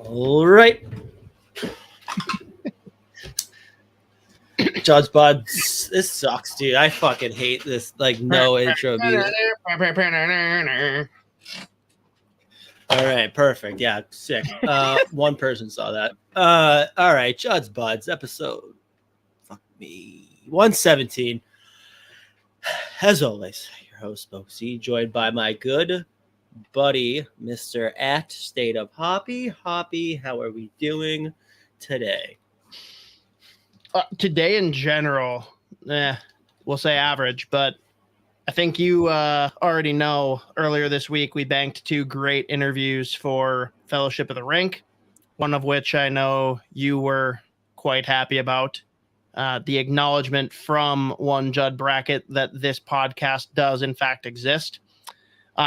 All right. Judd'z Budz, this sucks, dude. I fucking hate this, like, no intro music. All right, perfect. Yeah, sick. One person saw that. All right, Judd'z Budz, episode, 117. As always, your host, Boxy, joined by my good buddy, Mr. at State of Hoppy. Hoppy, how are we doing today? Today in general, we'll say average, but I think you already know earlier this week we banked 2 great interviews for Fellowship of the Rink, one of which I know you were quite happy about. The acknowledgement from one Judd Brackett that this podcast does in fact exist,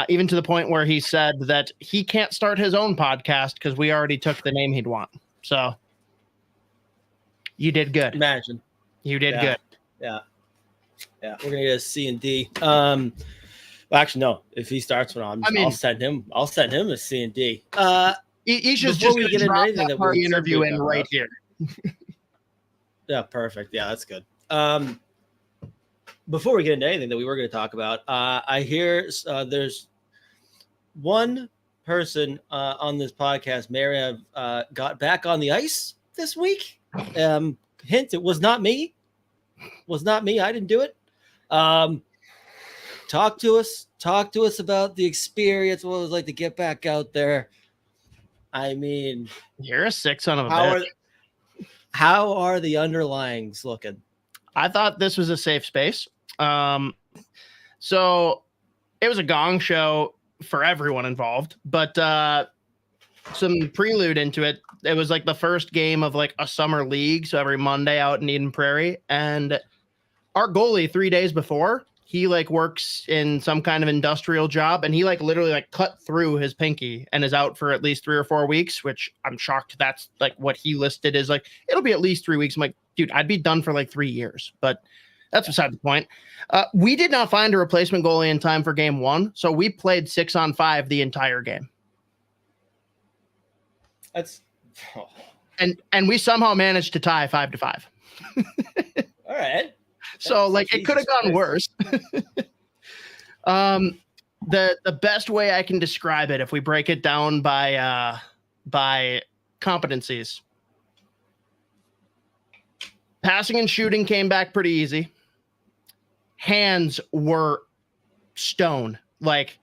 even to the point where he said that he can't start his own podcast because we already took the name he'd want. So you did good. Imagine. You did good. Yeah. We're gonna get a C and D. Well, actually, no. If he starts one, I'll send him a C and D. Isha's just going to drop that party interview in right here. Yeah, perfect. Yeah, that's good. Before we get into anything that we were going to talk about, I hear there's one person on this podcast, may have got back on the ice this week. Hint, it was not me. I didn't do it. Talk to us about the experience, what it was like to get back out there. I mean, you're a sick son of a bitch. How are the underlyings looking? I thought this was a safe space. So it was a gong show for everyone involved, but some prelude into it. It was like the first game of like a summer league. So every Monday out in Eden Prairie, and our goalie 3 days before, he like works in some kind of industrial job, and he like literally like cut through his pinky and is out for at least 3 or 4 weeks, which I'm shocked that's like what he listed is like, it'll be at least 3 weeks. I'm like, dude, I'd be done for like 3 years, but that's beside the point. We did not find a replacement goalie in time for game 1. So we played 6-on-5 the entire game. And we somehow managed to tie 5-5. All right. So like it could have gone worse. The best way I can describe it, if we break it down by competencies, passing and shooting came back pretty easy. Hands were stone. Like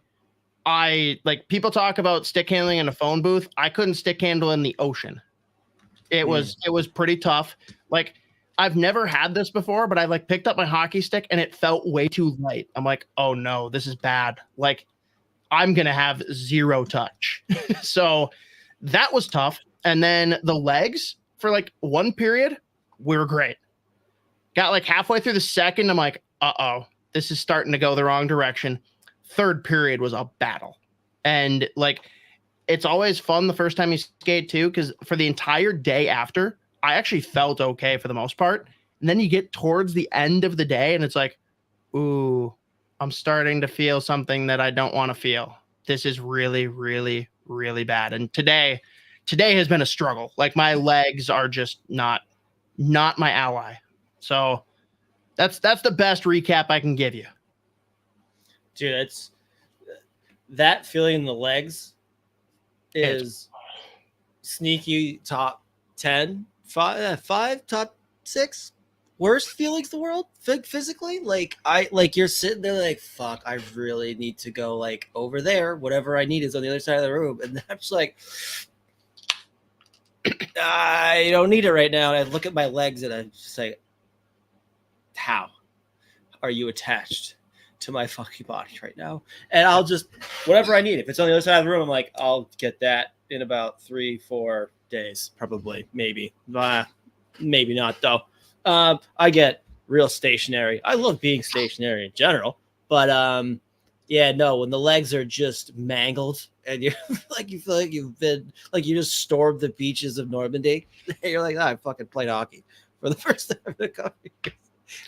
people talk about stick handling in a phone booth. I couldn't stick handle in the ocean. It was pretty tough. Like, I've never had this before, but I like picked up my hockey stick and it felt way too light. I'm like, oh no, this is bad. Like, I'm going to have 0 touch. So that was tough. And then the legs for like 1 period were great. Got like halfway through the second. I'm like, this is starting to go the wrong direction. 3rd period was a battle. And like, it's always fun the first time you skate too, because for the entire day after, I actually felt okay for the most part. And then you get towards the end of the day and it's like, ooh, I'm starting to feel something that I don't want to feel. This is really, really, really bad. And today has been a struggle. Like, my legs are just not my ally. So that's the best recap I can give you. Dude, it's that feeling in the legs is sneaky top 10, 5, top 6 worst feelings in the world physically. Like, you're sitting there like, fuck, I really need to go like over there. Whatever I need is on the other side of the room. And I'm just like, I don't need it right now. And I look at my legs and I just say, how are you attached to my fucking body right now? And I'll just, whatever I need. If it's on the other side of the room, I'm like, I'll get that in about 3-4 days, probably, maybe. Maybe not though. I get real stationary. I love being stationary in general, but yeah, no, when the legs are just mangled and you're like, you feel like you've been like you just stormed the beaches of Normandy. You're like, I fucking played hockey for the first time in a couple years.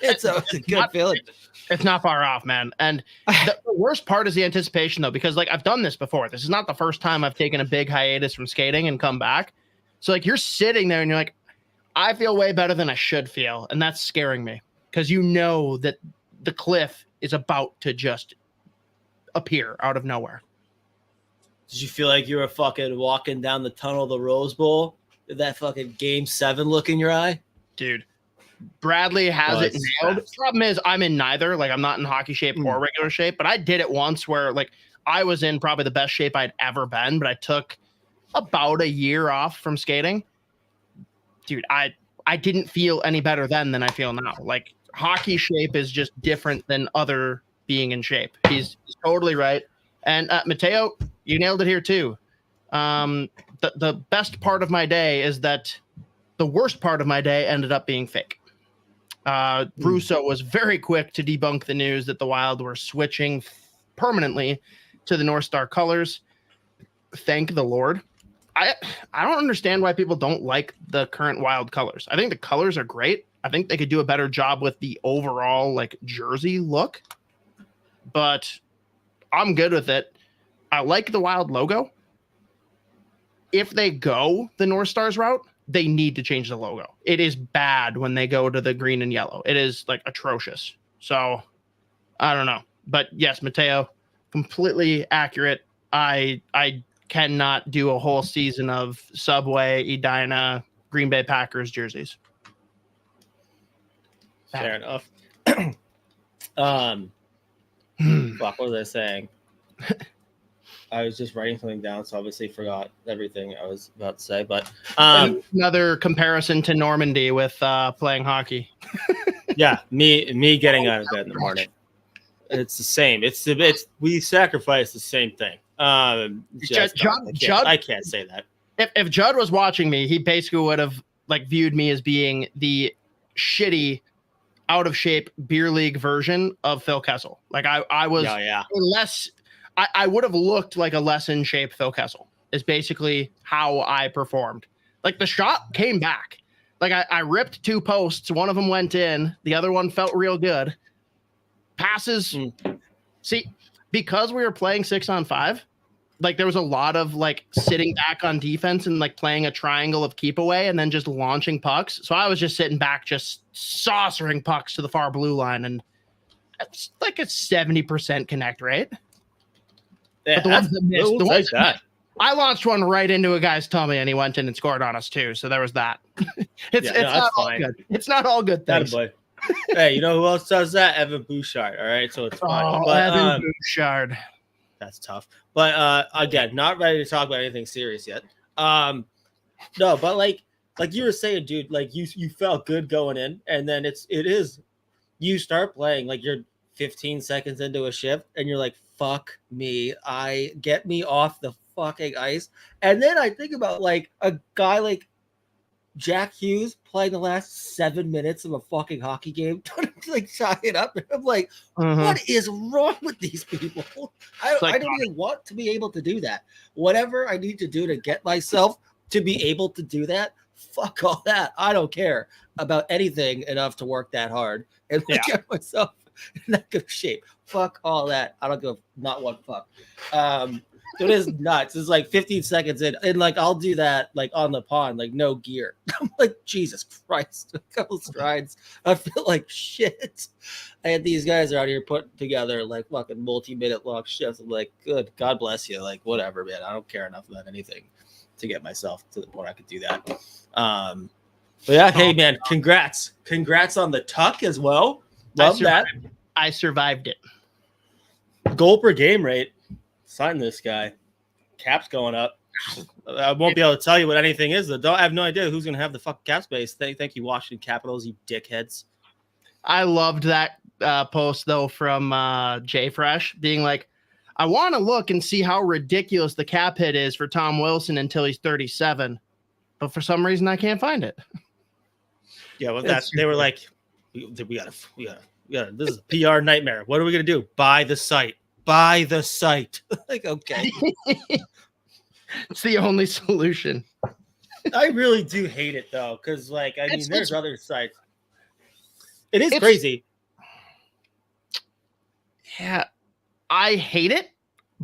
It's a good feeling. It's not far off, man. And the worst part is the anticipation, though, because like I've done this before. This is not the first time I've taken a big hiatus from skating and come back. So like you're sitting there and you're like, I feel way better than I should feel. And that's scaring me because you know that the cliff is about to just appear out of nowhere. Did you feel like you were fucking walking down the tunnel of the Rose Bowl? Did that fucking Game 7 look in your eye? Dude, Bradley has it nailed. The problem is I'm in neither. Like I'm not in hockey shape or regular shape, but I did it once where like I was in probably the best shape I'd ever been, but I took about a year off from skating. Dude, I didn't feel any better then than I feel now. Like hockey shape is just different than other being in shape. He's totally right. And Mateo, you nailed it here too. The best part of my day is that the worst part of my day ended up being fake. Russo was very quick to debunk the news that the Wild were switching permanently to the North Star colors. Thank the Lord. I don't understand why people don't like the current Wild colors. I think the colors are great. I think they could do a better job with the overall like jersey look, but I'm good with it. I like the Wild logo. If they go the North Stars route, they need to change the logo. It is bad when they go to the green and yellow. It is like atrocious. So I don't know, but yes, Mateo, completely accurate. I cannot do a whole season of Subway, Edina, Green Bay Packers jerseys. Fair enough. Fuck, what was I saying? I was just writing something down, so obviously forgot everything I was about to say. But another comparison to Normandy with playing hockey. Yeah, me getting out of bed in the morning. It's the same. We sacrifice the same thing. Judd, I can't say that. If Judd was watching me, he basically would have like viewed me as being the shitty, out of shape beer league version of Phil Kessel. Like I was less. I would have looked like a less in shape Phil Kessel. Is basically how I performed. Like the shot came back. Like I ripped 2 posts. One of them went in. The other one felt real good. Passes. See, because we were playing 6-on-5, like there was a lot of like sitting back on defense and like playing a triangle of keep away and then just launching pucks. So I was just sitting back, just saucering pucks to the far blue line. And it's like a 70% connect rate. Yeah, but the ones that missed, I launched one right into a guy's tummy and he went in and scored on us too. So there was that. It's not all good. It's not all good things. Hey, you know who else does that? Evan Bouchard. All right, so it's fine. Oh, but, Evan Bouchard. That's tough. But again, not ready to talk about anything serious yet. No, but like you were saying, dude, like you felt good going in, and then it is you start playing like you're 15 seconds into a shift, and you're like, fuck me, get me off the fucking ice. And then I think about like a guy like Jack Hughes playing the last 7 minutes of a fucking hockey game, like tie it up. I'm like, what is wrong with these people? I don't even want to be able to do that. Whatever I need to do to get myself to be able to do that, fuck all that. I don't care about anything enough to work that hard and get myself in that good shape. Fuck all that. I don't give not one fuck. It is nuts. It's like 15 seconds in, and like I'll do that like on the pond, like no gear. I'm like, Jesus Christ, a couple strides. I feel like shit. And these guys are out here putting together like fucking multi-minute long shifts. I'm like, good, God bless you. Like, whatever, man. I don't care enough about anything to get myself to the point I could do that. But yeah, hey man, congrats on the tuck as well. Love that. I survived it. Goal per game rate. Sign this guy. Cap's going up. I won't be able to tell you what anything is. Though. I have no idea who's going to have the fucking cap space. Thank you, Washington Capitals, you dickheads. I loved that post, though, from Jay Fresh being like, I want to look and see how ridiculous the cap hit is for Tom Wilson until he's 37. But for some reason, I can't find it. Yeah, well, they were like, we gotta. This is a PR nightmare. What are we going to do? Buy the site. Like, okay. It's the only solution. I really do hate it though, because like I mean, there's other sites. It is crazy. Yeah, I hate it,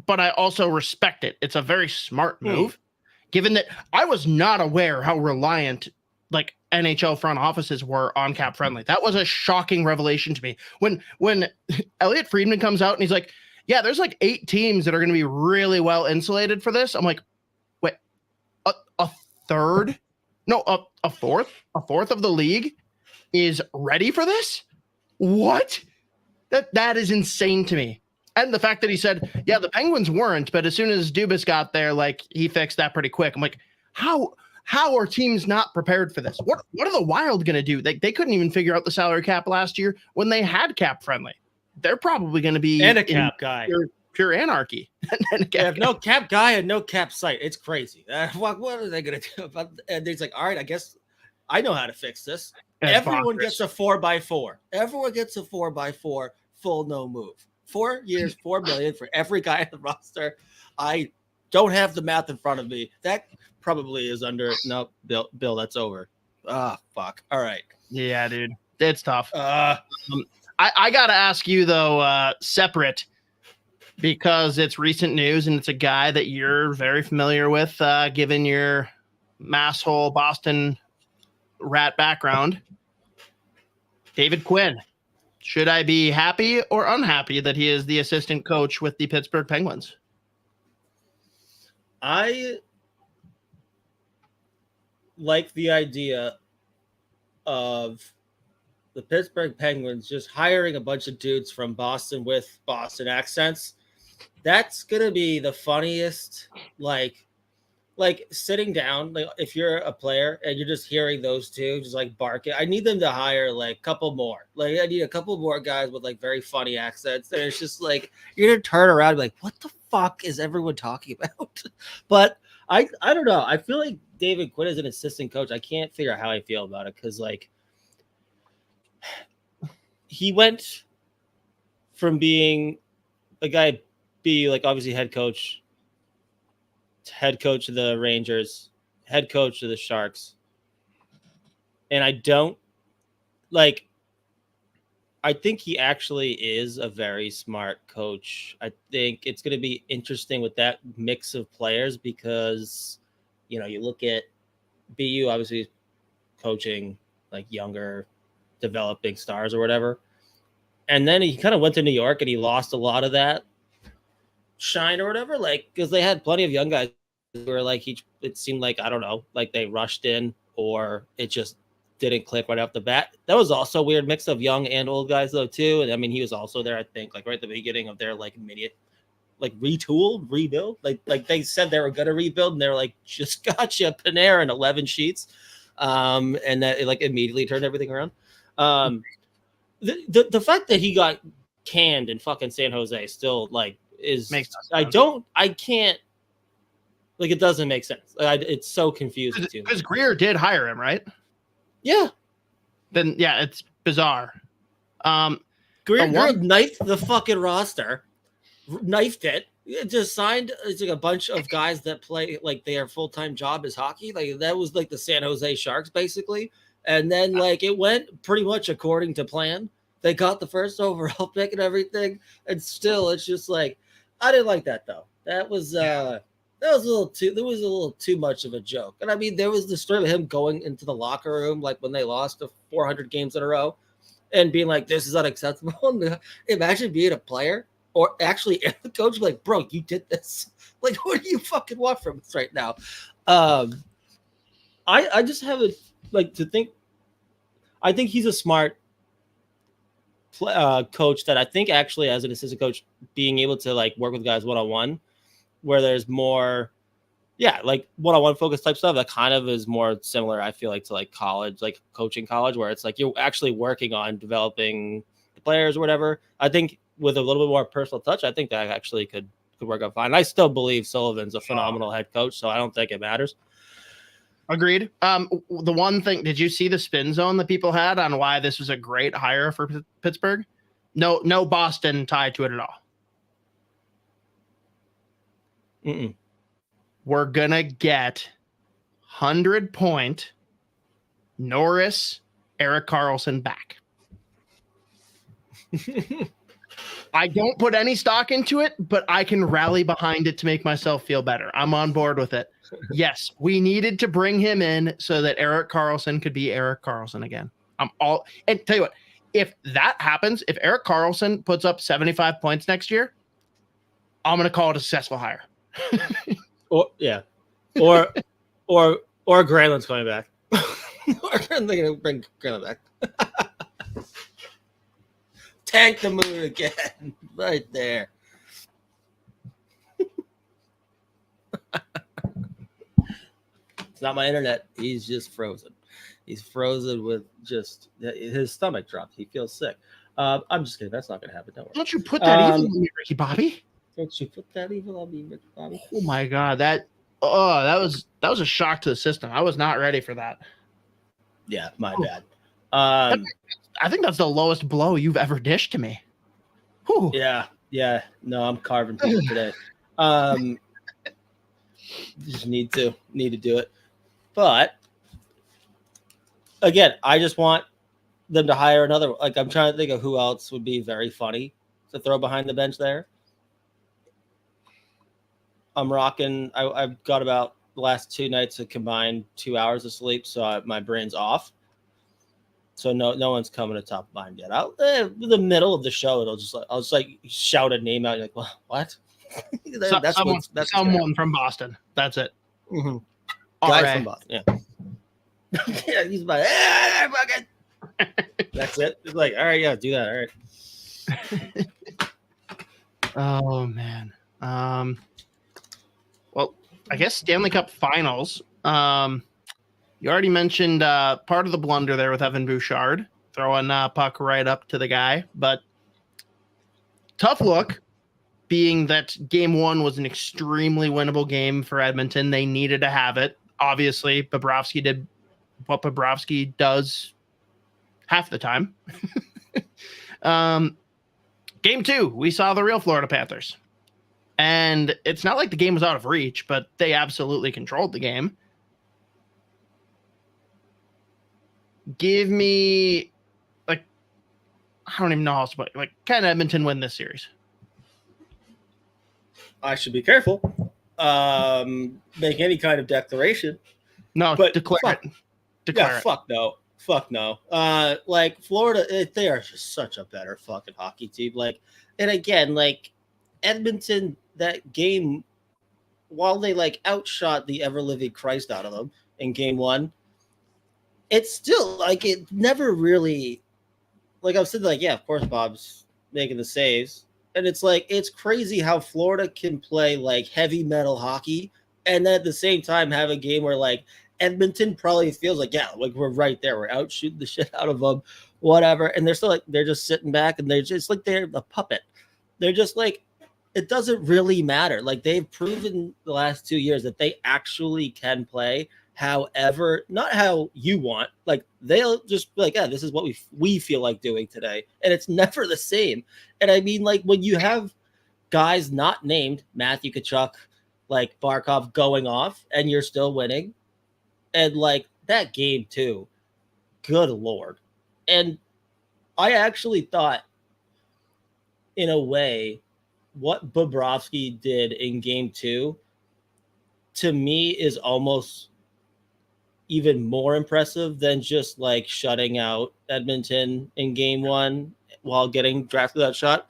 but I also respect it. It's a very smart move, given that I was not aware how reliant like NHL front offices were on cap friendly. That was a shocking revelation to me. When Elliot Friedman comes out and he's like, yeah, there's like 8 teams that are going to be really well insulated for this. I'm like, wait, a third? No, a fourth of the league is ready for this? What? That is insane to me. And the fact that he said, yeah, the Penguins weren't, but as soon as Dubas got there, like he fixed that pretty quick. I'm like, how are teams not prepared for this? What are the Wild going to do? They couldn't even figure out the salary cap last year when they had cap friendly. They're probably going to be and a cap guy. Pure anarchy. They have no cap guy and no cap site. It's crazy. What are they going to do? And he's like, all right, I guess I know how to fix this. Everyone gets a 4x4. Everyone gets a 4x4 full no move. 4 years, $4 million for every guy on the roster. I don't have the math in front of me. That probably is under. No, Bill, that's over. Fuck. All right. Yeah, dude, it's tough. I gotta ask you though, separate, because it's recent news and it's a guy that you're very familiar with, given your masshole Boston rat background. David Quinn. Should I be happy or unhappy that he is the assistant coach with the Pittsburgh Penguins? I like the idea of the Pittsburgh Penguins just hiring a bunch of dudes from Boston with Boston accents. That's going to be the funniest, like sitting down, like if you're a player and you're just hearing those two just like barking. I need them to hire like a couple more. Like I need a couple more guys with like very funny accents. And it's just like you're gonna turn around and be like, what the fuck is everyone talking about? But I don't know. I feel like David Quinn is an assistant coach. I can't figure out how I feel about it because like he went from being a guy, be like obviously head coach of the Rangers, head coach of the Sharks. And I think he actually is a very smart coach. I think it's going to be interesting with that mix of players because, you know, you look at BU obviously coaching like younger developing stars or whatever. And then he kind of went to New York and he lost a lot of that shine or whatever, like because they had plenty of young guys who were like it seemed like I don't know, like they rushed in or it just didn't click right off the bat. That was also a weird mix of young and old guys though too. And I mean he was also there, I think, like right at the beginning of their like immediate like rebuild. Like they said they were gonna rebuild and they're like, just got you Panarin 11 sheets. And that it like immediately turned everything around. The fact that he got canned in fucking San Jose still like is I can't like it doesn't make sense. It's so confusing to me. Because Greer did hire him, right? Yeah. Then yeah, it's bizarre. Greer knifed the fucking roster, knifed it. It just signed it's like a bunch of guys that play like their full-time job is hockey. Like that was like the San Jose Sharks basically. And then like it went pretty much according to plan. They got the first overall pick and everything, and still it's just like I didn't like that though. That was a little too much of a joke. And I mean there was the story of him going into the locker room like when they lost the 400 games in a row and being like, this is unacceptable. Imagine being a player or actually the coach like, bro, you did this. Like, what do you fucking want from us right now? I just have a like to think. I think he's a smart coach that I think actually as an assistant coach being able to like work with guys one-on-one where there's more like one-on-one focus type stuff that kind of is more similar I feel like to like college, like coaching college where it's like you're actually working on developing the players or whatever. I think with a little bit more personal touch I think that actually could work out fine. I still believe Sullivan's a phenomenal head coach, so I don't think it matters. Agreed. The one thing, did you see the spin zone that people had on why this was a great hire for Pittsburgh? No Boston tied to it at all. Mm-mm. We're gonna get 100-point Norris, Erik Karlsson back. I don't put any stock into it, but I can rally behind it to make myself feel better. I'm on board with it. Yes, we needed to bring him in so that Erik Karlsson could be Erik Karlsson again. And tell you what, if that happens, if Erik Karlsson puts up 75 points next year, I'm going to call it a successful hire. Or Granlund's coming back. Or they're going to bring Granlund back. Tank the moon again, right there. It's not my internet. He's just frozen. He's frozen with just his stomach dropped. He feels sick. I'm just kidding. That's not going to happen. Don't you put that evil on me, Ricky Bobby? Don't you put that evil on me, Ricky Bobby? Oh my God, that was a shock to the system. I was not ready for that. Yeah, my bad. I think that's the lowest blow you've ever dished to me. Whew. Yeah. No, I'm carving people today. Just need to do it. But again, I just want them to hire another. Like, I'm trying to think of who else would be very funny to throw behind the bench there. I'm rocking. I've got about the last 2 nights of combined 2 hours of sleep, so my brain's off. So no one's coming to top of mind yet. In the middle of the show, I'll just like shout a name out. You're like, well, what? That's someone from Boston. That's it. Mm-hmm. Guy from Boston. Yeah. Yeah, he's like, hey, fucking. That's it. It's like, all right, yeah, do that. All right. Oh man. Well, I guess Stanley Cup Finals. You already mentioned part of the blunder there with Evan Bouchard throwing puck right up to the guy, but tough look. Being that game 1 was an extremely winnable game for Edmonton, they needed to have it. Obviously, Bobrovsky did what Bobrovsky does half the time. Game 2, we saw the real Florida Panthers. And it's not like the game was out of reach, but they absolutely controlled the game. Give me, I don't even know how to put it. Can Edmonton win this series? I should be careful. Make any kind of declaration. No, but declare it. Declare it. Fuck no. Florida, they are just such a better fucking hockey team. And again, Edmonton, that game, while they outshot the ever living Christ out of them in game 1, it's still it never really, I'm saying, yeah, of course Bob's making the saves. And it's crazy how Florida can play heavy metal hockey and then at the same time have a game where Edmonton probably feels we're right there. We're out shooting the shit out of them, whatever. And they're still they're just sitting back and they're just they're a puppet. They're just it doesn't really matter. They've proven the last 2 years that they actually can play. However, not how you want. They'll just be yeah, this is what we feel like doing today. And it's never the same. And I mean, when you have guys not named, Matthew Tkachuk, Barkov going off, and you're still winning. And that game too, good Lord. And I actually thought, in a way, what Bobrovsky did in game 2, to me, is almost even more impressive than just shutting out Edmonton in game 1 while getting drafted that shot.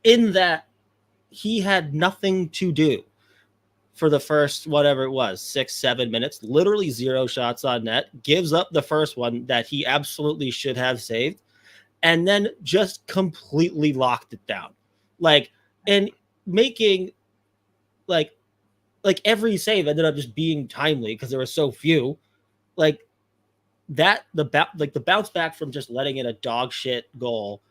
In that he had nothing to do for the first, whatever it was, 6-7 minutes, literally 0 shots on net, gives up the first one that he absolutely should have saved, and then just completely locked it down. And making every save ended up just being timely because there were so few. The bounce back from just letting in a dog shit goal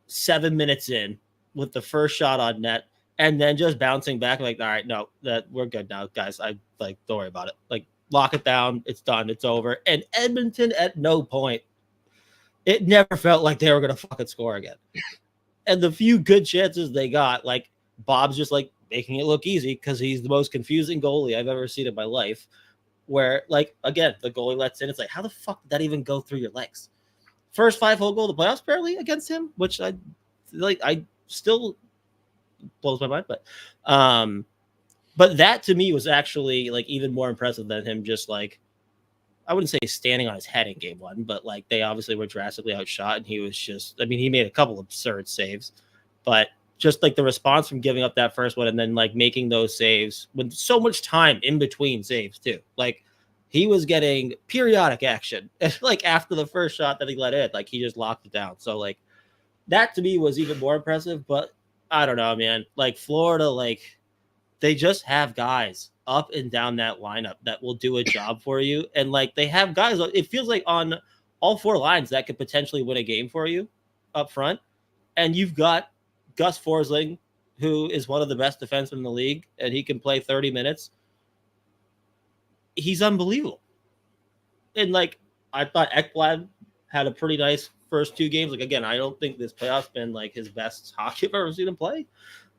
7 minutes in with the first shot on net and then just bouncing back all right, no, that we're good now, guys. I don't worry about it. Lock it down. It's done. It's over. And Edmonton at no point, it never felt like they were going to fucking score again. And the few good chances they got, Bob's just making it look easy because he's the most confusing goalie I've ever seen in my life. Where, again, the goalie lets in. It's how the fuck did that even go through your legs? first 5 whole goal of the playoffs barely against him, which I still blows my mind. But that to me was actually like even more impressive than him just like, I wouldn't say standing on his head in game 1, but like they obviously were drastically outshot, and he was just, I mean, he made a couple absurd saves, but just like the response from giving up that first one and then like making those saves with so much time in between saves too. Like he was getting periodic action. Like after the first shot that he let in, like he just locked it down. So like that to me was even more impressive, but I don't know, man. Like Florida, like they just have guys up and down that lineup that will do a job for you. And like they have guys, it feels like on all 4 lines that could potentially win a game for you up front. And you've got Gus Forsling, who is one of the best defensemen in the league, and he can play 30 minutes. He's unbelievable. And like I thought Ekblad had a pretty nice first 2 games. Like again, I don't think this playoff's been like his best hockey I've ever seen him play.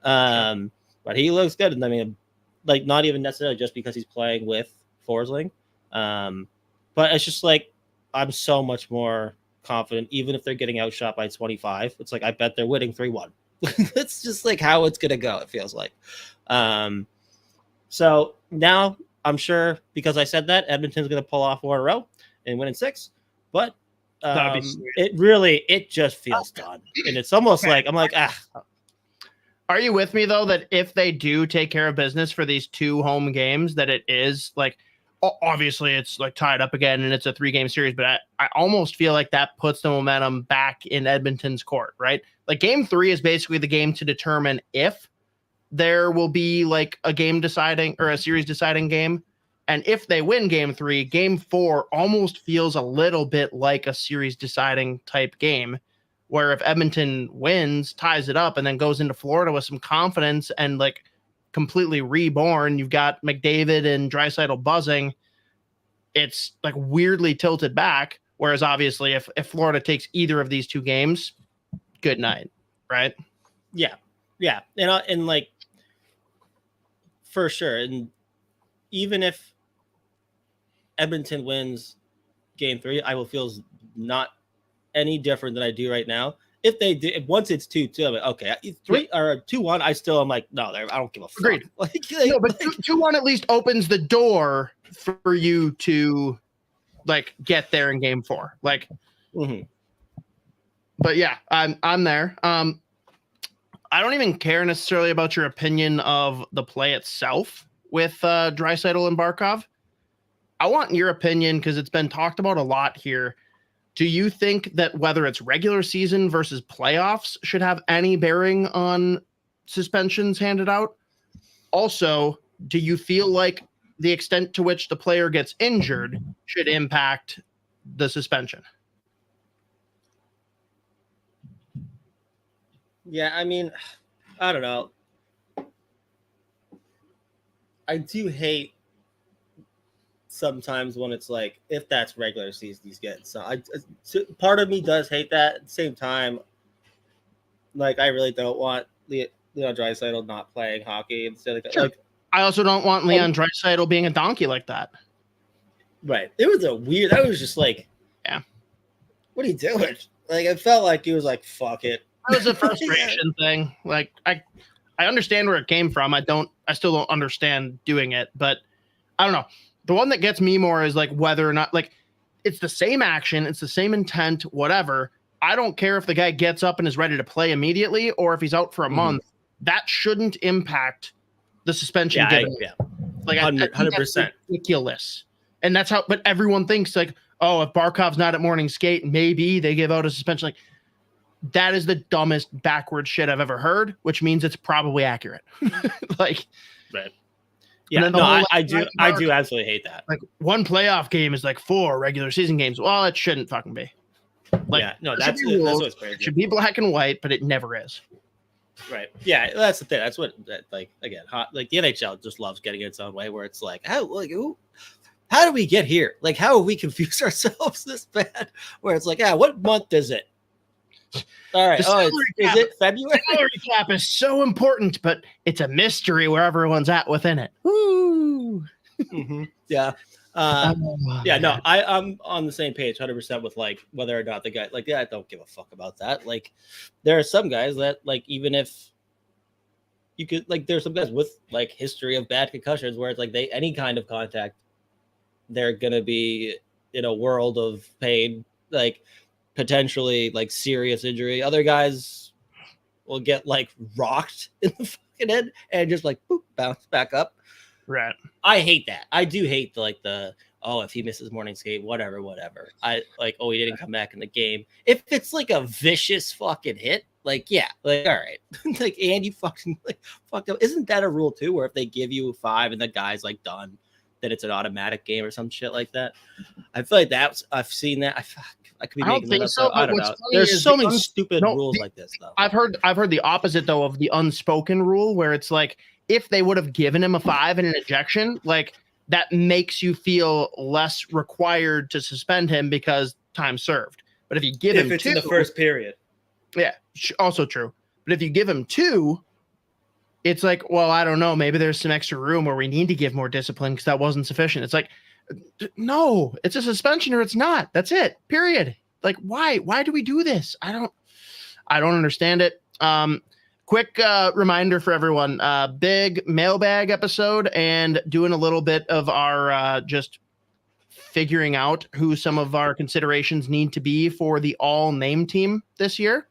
But he looks good. And I mean, like not even necessarily just because he's playing with Forsling. But it's just like I'm so much more confident, even if they're getting outshot by 25. It's like I bet they're winning 3-1. That's just like how it's gonna go, it feels like. So now I'm sure because I said that Edmonton's gonna pull off 4 in a row and win in 6, but it just feels done. And it's almost like I'm like, Are you with me though that if they do take care of business for these 2 home games, that it is like obviously it's like tied up again and it's a 3-game series, but I almost feel like that puts the momentum back in Edmonton's court, right? Like game 3 is basically the game to determine if there will be like a game deciding or a series deciding game. And if they win game 3, game 4 almost feels a little bit like a series deciding type game, where if Edmonton wins, ties it up, and then goes into Florida with some confidence and like completely reborn, you've got McDavid and Draisaitl buzzing, it's like weirdly tilted back. Whereas obviously if Florida takes either of these 2 games, good night, right? Yeah. And like for sure. And even if Edmonton wins game 3, I will feel not any different than I do right now. If they do, once it's 2-2, I'm like, okay, 3 or 2-1, I still am like, no, I don't give a fuck. Agreed. No, but 2-1 at least opens the door for you to like get there in game 4. Like, but yeah, I'm there. I don't even care necessarily about your opinion of the play itself with Draisaitl and Barkov. I want your opinion because it's been talked about a lot here. Do you think that whether it's regular season versus playoffs should have any bearing on suspensions handed out? Also, do you feel like the extent to which the player gets injured should impact the suspension? Yeah, I mean, I don't know. I do hate sometimes when it's like, if that's regular season, he's getting so part of me does hate that. At the same time, like I really don't want Leon Draisaitl not playing hockey instead of like. I also don't want Leon Draisaitl being a donkey like that. Right. It was that was just like, yeah. What are you doing? Like it felt like he was like, fuck it. That was a frustration thing. Like I understand where it came from. I still don't understand doing it, but I don't know. The one that gets me more is like whether or not like it's the same action, it's the same intent, whatever. I don't care if the guy gets up and is ready to play immediately or if he's out for a month. That shouldn't impact the suspension. Like 100%. Ridiculous. And that's how, but everyone thinks like, oh, if Barkov's not at morning skate, maybe they give out a suspension. Like that is the dumbest backward shit I've ever heard, which means it's probably accurate. Like, right. Yeah, no, I do absolutely hate that. Like one playoff game is like 4 regular season games. Well, it shouldn't fucking be. Like, yeah, no, that's what's crazy. It should be black and white, but it never is. Right. Yeah, that's the thing. That's what like again, like the NHL just loves getting its own way, where it's like, how do we get here? Like, how have we confused ourselves this bad? Where it's like, what month is it? All right. Is it February? The salary cap is so important, but it's a mystery where everyone's at within it. Woo! Yeah. Yeah, no, I'm on the same page 100% with like whether or not the guy, like, yeah, I don't give a fuck about that. Like, there are some guys that, like, even if you could, like, there's some guys with like history of bad concussions where it's like any kind of contact, they're gonna be in a world of pain, like potentially like serious injury. Other guys will get like rocked in the fucking head and just like boop, bounce back up. Right. I hate that. I do hate the oh, if he misses morning skate, whatever. I like, oh, he didn't come back in the game. If it's like a vicious fucking hit, like, yeah, like, all right. Like, and you fucking like fucked up. Isn't that a rule too, where if they give you 5 and the guy's like done, then it's an automatic game or some shit like that? I feel like I've seen that. I could be making that up. So, I don't know. There's so many stupid rules like this, though. I've heard the opposite though of the unspoken rule, where it's like if they would have given him a 5 and an ejection, like that makes you feel less required to suspend him because time served. But if you give him 2 in the first period, yeah, also true. But if you give him 2, it's like, well, I don't know, maybe there's some extra room where we need to give more discipline because that wasn't sufficient. It's like, no, it's a suspension or it's not. That's it. Period. Like, why do we do this? I don't understand it. Quick reminder for everyone, big mailbag episode and doing a little bit of our just figuring out who some of our considerations need to be for the all name team this year.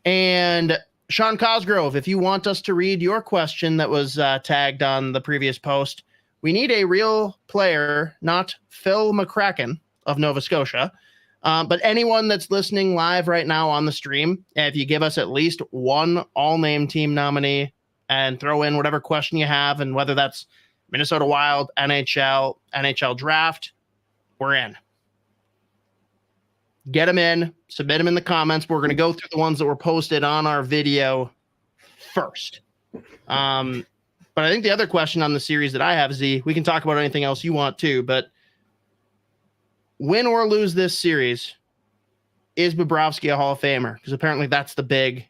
And Sean Cosgrove, if you want us to read your question that was tagged on the previous post, we need a real player, not Phil McCracken of Nova Scotia. But anyone that's listening live right now on the stream, if you give us at least one all-name team nominee and throw in whatever question you have, and whether that's Minnesota Wild, NHL, NHL Draft, we're in. Get them in, submit them in the comments. We're going to go through the ones that were posted on our video first. But I think the other question on the series that I have, Z, we can talk about anything else you want to, but win or lose this series, is Bobrovsky a Hall of Famer? Because apparently that's the big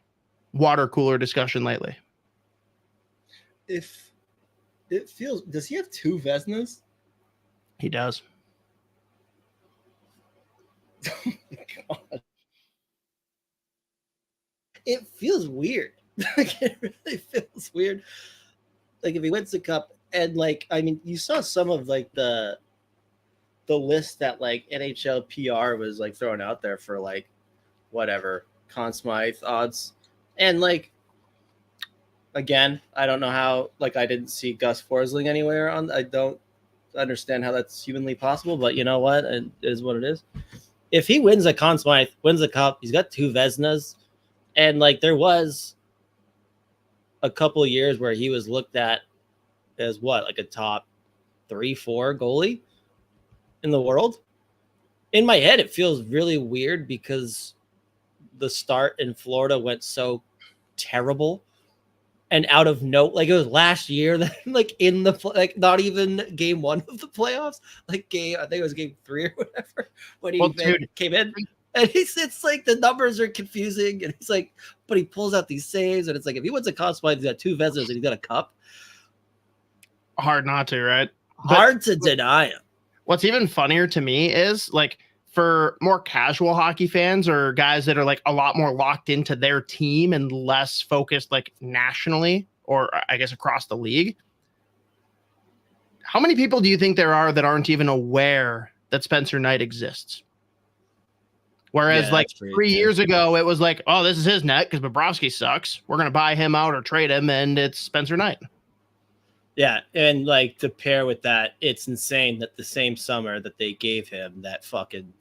water cooler discussion lately. If it feels, does he have 2 Vezinas? He does. Oh my God. It feels weird. Like, it really feels weird. Like, if he wins the cup, and like, I mean, you saw some of like the list that like NHL PR was like throwing out there for like whatever Conn Smythe odds, and like, again, I don't know how, like, I didn't see Gus Forsling anywhere on. I don't understand how that's humanly possible, but you know what? It is what it is. If he wins a Conn Smythe, wins the cup, he's got 2 Vezinas, and like there was a couple of years where he was looked at as what, like a top 3-4 goalie in the world. In my head, it feels really weird because the start in Florida went so terrible, and out of note, like it was last year that like in the like not even game 1 of the playoffs, like I think it was game 3 or whatever, when he came in, and it's like the numbers are confusing, and he's like, but he pulls out these saves, and it's like if he wins a Conn Smythe, he's got 2 Vezinas and he's got a cup. Hard not to, right? Hard to deny him. What's even funnier to me is like for more casual hockey fans or guys that are like a lot more locked into their team and less focused like nationally or I guess across the league. How many people do you think there are that aren't even aware that Spencer Knight exists? Whereas like 3 years ago, it was like, oh, this is his net because Bobrovsky sucks. We're going to buy him out or trade him. And it's Spencer Knight. Yeah, and like to pair with that, it's insane that the same summer that they gave him that fucking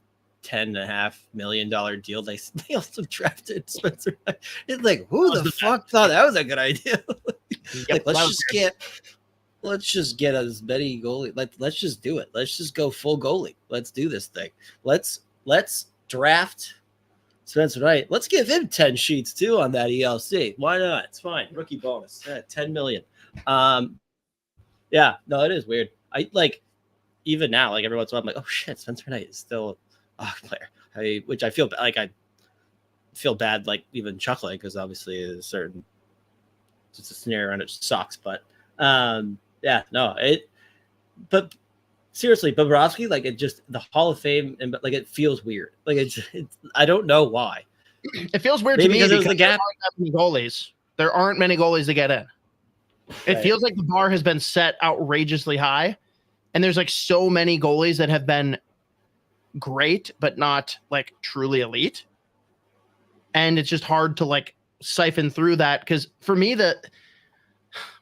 $10.5 million deal, they also drafted Spencer Knight. It's like, who the fuck thought that was a good idea? Like, let's just get as many goalie. Let's just do it. Let's just go full goalie. Let's do this thing. Let's draft Spencer Knight. Let's give him 10 sheets too on that ELC. Why not? It's fine. Rookie bonus. $10 million. Yeah, no, it is weird. I like even now, like every once in a while, I'm like, oh shit, Spencer Knight is still a player. Which I feel like I feel bad, like even chuckling because obviously it's a scenario and it sucks. But yeah, no, but seriously, Bobrovsky, like it just the Hall of Fame, and like it feels weird. Like it's I don't know why. It feels weird Maybe to me because it was the gap. There aren't many goalies to get in. It Right. feels like the bar has been set outrageously high, and there's like so many goalies that have been great, but not like truly elite. And it's just hard to like siphon through that because for me,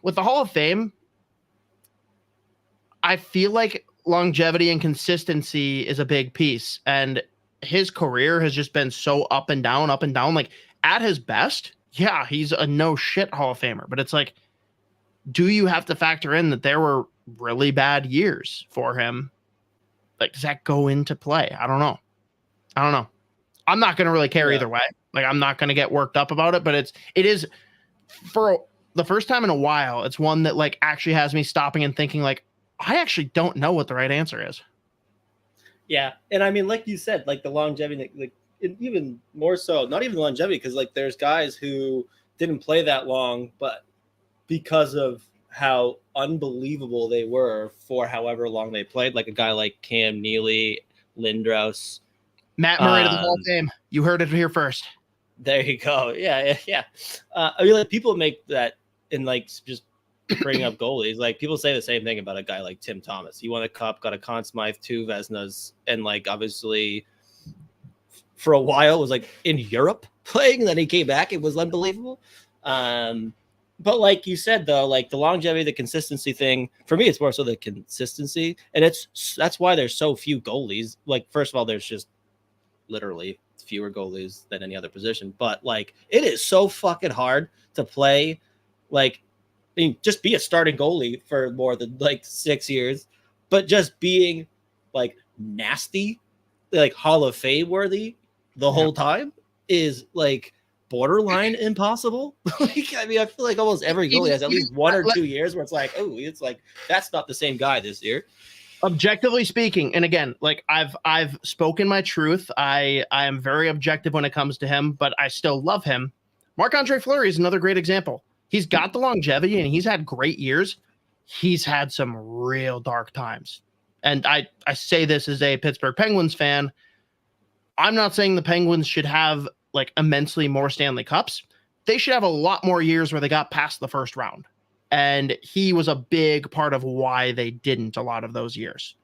with the Hall of Fame, I feel like longevity and consistency is a big piece, and his career has just been so up and down. Like at his best, yeah, he's a no shit Hall of Famer, but it's like, do you have to factor in that there were really bad years for him? Like, does that go into play? I don't know. I'm not going to really care either way. Like, I'm not going to get worked up about it, but it is for the first time in a while. It's one that like actually has me stopping and thinking like, I actually don't know what the right answer is. Yeah, and I mean, like you said, like the longevity, like even more so, not even longevity, because like there's guys who didn't play that long, but because of how unbelievable they were for however long they played, like a guy like Cam Neely, Lindros, Matt Murray to the Hall of Fame. You heard it here first. There you go. Yeah. I mean, like people make that in like just bringing up goalies. Like people say the same thing about a guy like Tim Thomas. He won a cup, got a Conn Smythe, 2 Vezinas, and like obviously for a while was like in Europe playing, and then he came back. It was unbelievable. But like you said though, like the longevity, the consistency thing, for me, it's more so the consistency, and that's why there's so few goalies. Like first of all, there's just literally fewer goalies than any other position, but like it is so fucking hard to play. Like, I mean, just be a starting goalie for more than like 6 years, but just being like nasty, like Hall of Fame worthy the whole time is like borderline impossible. Like, I mean, I feel like almost every goalie has at least 1 or 2 years where it's like, oh, it's like that's not the same guy this year. Objectively speaking, and again, like I've spoken my truth. I am very objective when it comes to him, but I still love him. Marc-Andre Fleury is another great example. He's got the longevity and he's had great years. He's had some real dark times. And I say this as a Pittsburgh Penguins fan. I'm not saying the Penguins should have like immensely more Stanley Cups. They should have a lot more years where they got past the first round. And he was a big part of why they didn't a lot of those years.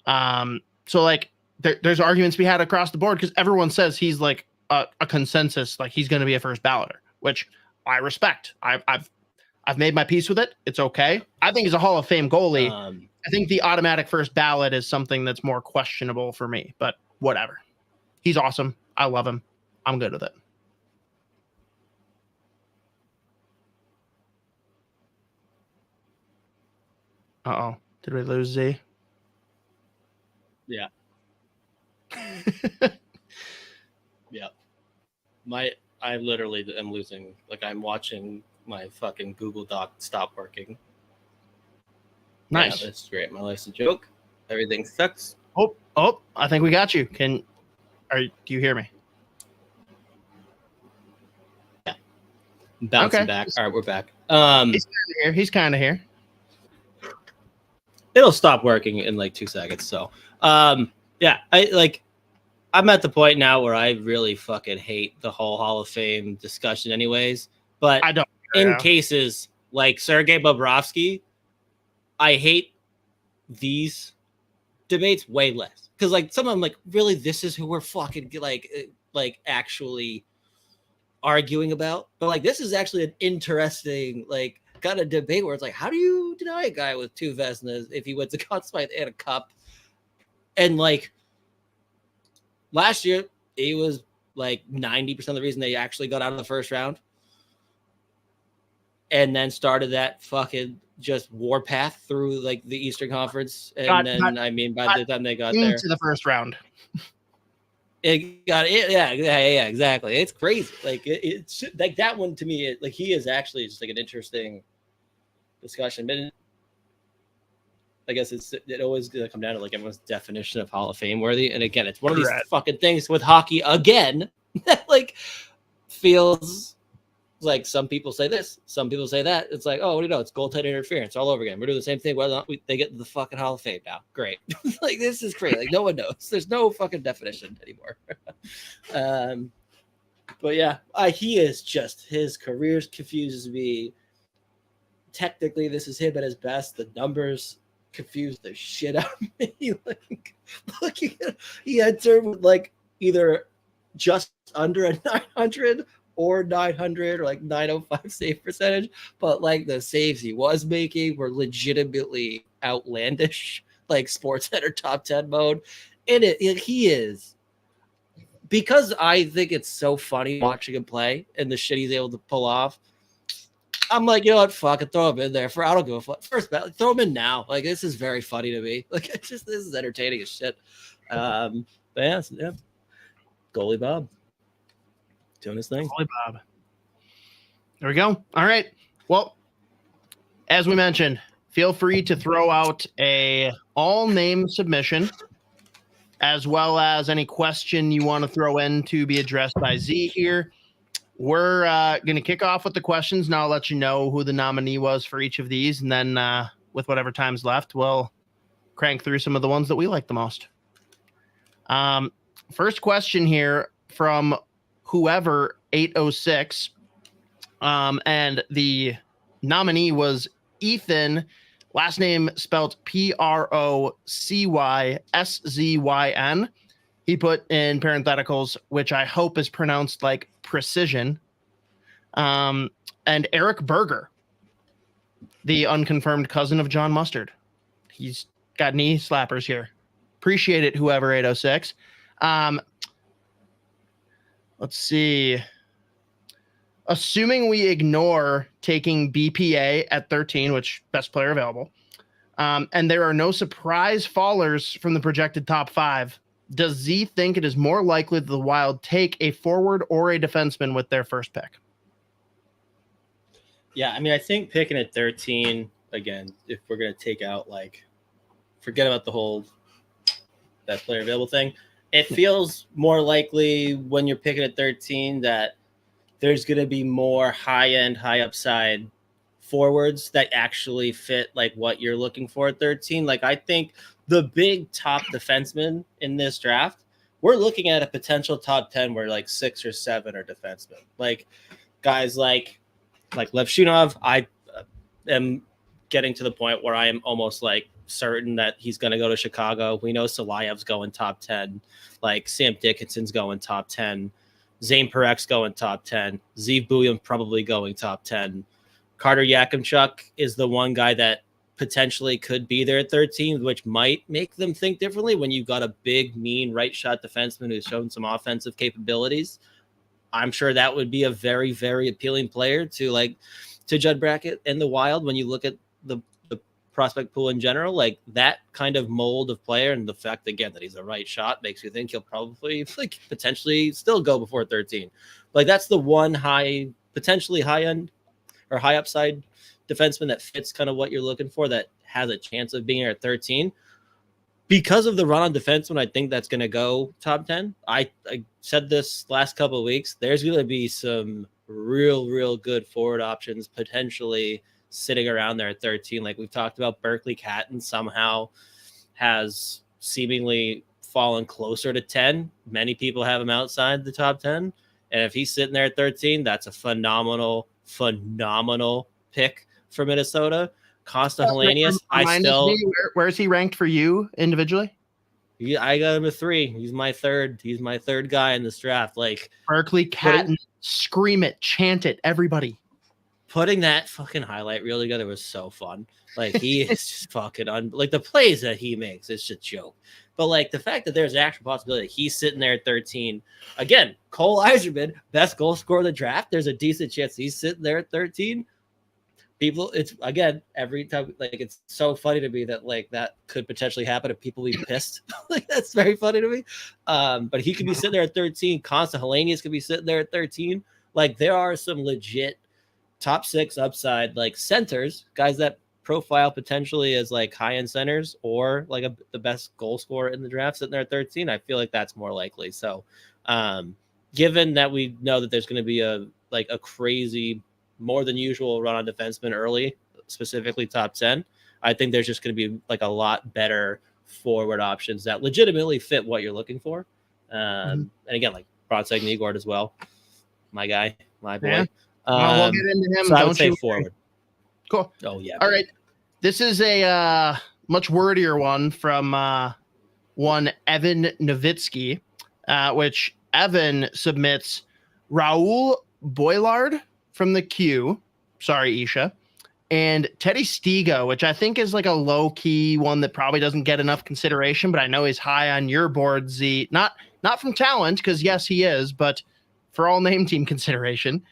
So like there's arguments we had across the board because everyone says he's like a consensus, like he's going to be a first balloter, which I respect. I've made my peace with it. It's okay. I think he's a Hall of Fame goalie. I think the automatic first ballot is something that's more questionable for me, but whatever. He's awesome. I love him. I'm good with it. Uh-oh. Did we lose Z? Yeah. Yeah. I literally am losing. Like I'm watching my fucking Google Doc stop working. Nice. Yeah, that's great. My life's a joke. Everything sucks. Oh, I think we got you. Do you hear me? Yeah. I'm bouncing Okay. back. All right, we're back. He's kind of here. It'll stop working in like 2 seconds. So, yeah, I'm at the point now where I really fucking hate the whole Hall of Fame discussion anyways. But I don't. In cases like Sergei Bobrovsky, I hate these debates way less. Because like some of them, like, really, this is who we're fucking like actually arguing about. But like this is actually an interesting like kind of debate where it's like, how do you deny a guy with 2 Vezinas if he wins a Conn Smythe and a cup? And like last year, he was like 90% of the reason they actually got out of the first round. And then started that fucking just warpath through like the Eastern Conference. And by the time they got there to the first round, it got it. Yeah, exactly. It's crazy. Like it's like that one to me. Like he is actually just like an interesting discussion. But I guess it always gonna come down to like everyone's definition of Hall of Fame worthy. And again, it's one of these fucking things with hockey again that like feels like some people say this, some people say that. It's like, oh, what do you know? It's goaltender interference all over again. We're doing the same thing. Whether or not they get the fucking Hall of Fame now. Great. Like, this is crazy. Like, no one knows. There's no fucking definition anymore. But yeah, he is just, his career confuses me. Technically, this is him at his best. The numbers confuse the shit out of me. Like, looking at, he entered with like either just under a 900 or 900 or like 905 save percentage, but like the saves he was making were legitimately outlandish, like SportsCenter top 10 mode. And he is, because I think it's so funny watching him play and the shit he's able to pull off. I'm like, you know what? Fuck it, throw him in there. I don't give a fuck. First battle, throw him in now. Like, this is very funny to me. Like, it's just, this is entertaining as shit. But yeah, goalie Bob doing his thing. Goalie Bob. There we go. All right. Well, as we mentioned, feel free to throw out a all name submission, as well as any question you want to throw in to be addressed by Z here. We're going to kick off with the questions. Now I'll let you know who the nominee was for each of these. And then with whatever time's left, we'll crank through some of the ones that we like the most. First question here from whoever 806. And the nominee was Ethan, last name spelled Procyszyn. He put in parentheticals, which I hope is pronounced like precision. And Eric Berger, the unconfirmed cousin of John Mustard. He's got knee slappers here. Appreciate it, whoever 806. Let's see. Assuming we ignore taking BPA at 13, which best player available, and there are no surprise fallers from the projected top 5, does Z think it is more likely that the Wild take a forward or a defenseman with their first pick? Yeah, I mean, I think picking at 13, again, if we're going to take out, like, forget about the whole best player available thing, it feels more likely when you're picking at 13 that there's going to be more high-end, high-upside forwards that actually fit, like, what you're looking for at 13. Like, I think the big top defensemen in this draft, we're looking at a potential top 10 where like 6 or 7 are defensemen. Like guys like Lev Shunov, I am getting to the point where I am almost like certain that he's going to go to Chicago. We know Salayev's going top 10. Like Sam Dickinson's going top 10. Zane Parek's going top 10. Zeev Buium probably going top 10. Carter Yakimchuk is the one guy that potentially could be there at 13, which might make them think differently when you've got a big, mean right shot defenseman who's shown some offensive capabilities. I'm sure that would be a very, very appealing player to Judd Brackett and the Wild when you look at the prospect pool in general. Like that kind of mold of player, and the fact again that he's a right shot makes you think he'll probably potentially still go before 13. Like that's the one potentially high end or high upside defenseman that fits kind of what you're looking for, that has a chance of being here at 13. Because of the run on defenseman, I think that's going to go top 10. I said this last couple of weeks. There's going to be some real good forward options potentially sitting around there at 13. Like we've talked about, Berkeley Catton somehow has seemingly fallen closer to 10. Many people have him outside the top 10. And if he's sitting there at 13, that's a phenomenal pick for Minnesota. Costa Helenius, where is he ranked for you individually? I got him a 3. He's my third guy in this draft. Like Berkeley Catton, scream it, chant it, everybody. Putting that fucking highlight reel together was so fun. Like he is just fucking like the plays that he makes, it's just a joke. But like the fact that there's an actual possibility that he's sitting there at 13. Again, Cole Yzerman, best goal scorer of the draft. There's a decent chance he's sitting there at 13. People, it's again every time, like it's so funny to me that like that could potentially happen if people be pissed. Like that's very funny to me. But he could be sitting there at 13. Consta Helenius could be sitting there at 13. Like there are some legit top 6 upside like centers, guys that profile potentially as like high end centers or like the best goal scorer in the draft sitting there at 13. I feel like that's more likely. So given that we know that there's going to be a like a crazy, more than usual run on defenseman early, specifically top 10, I think there's just going to be like a lot better forward options that legitimately fit what you're looking for. And again, like Bronzek Nygaard as well. My guy, my boy. Yeah. We'll get into him. So I would say forward. Cool. Oh, yeah. All right. This is a much wordier one from one Evan Nowitzki, which Evan submits Raul Boilard from the Q. Sorry, Isha. And Teddy Stigo, which I think is like a low-key one that probably doesn't get enough consideration, but I know he's high on your board, Z. Not from talent, because yes, he is, but for all name team consideration.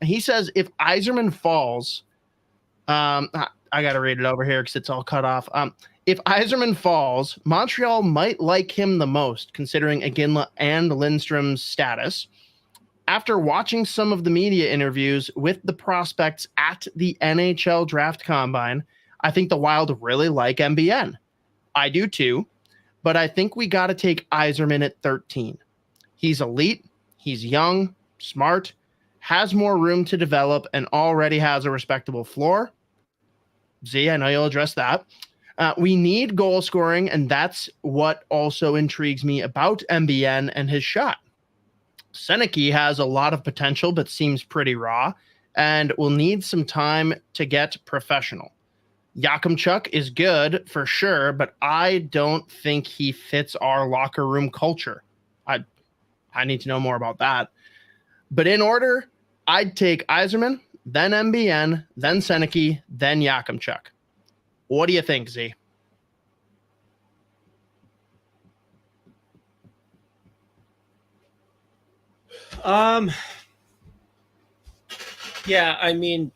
He says if Yzerman falls, I got to read it over here because it's all cut off. If Yzerman falls, Montreal might like him the most, considering Iginla and Lindstrom's status. After watching some of the media interviews with the prospects at the NHL Draft Combine, I think the Wild really like MBN. I do too, but I think we got to take Yzerman at 13. He's elite, he's young, smart, has more room to develop, and already has a respectable floor. Z, I know you'll address that. We need goal scoring, and that's what also intrigues me about MBN and his shot. Seneke has a lot of potential, but seems pretty raw, and will need some time to get professional. Yakimchuk is good for sure, but I don't think he fits our locker room culture. I need to know more about that. But in order, I'd take Yzerman, then MBN, then Seneke, then Yakimchuk. What do you think, Z? Yeah, I mean,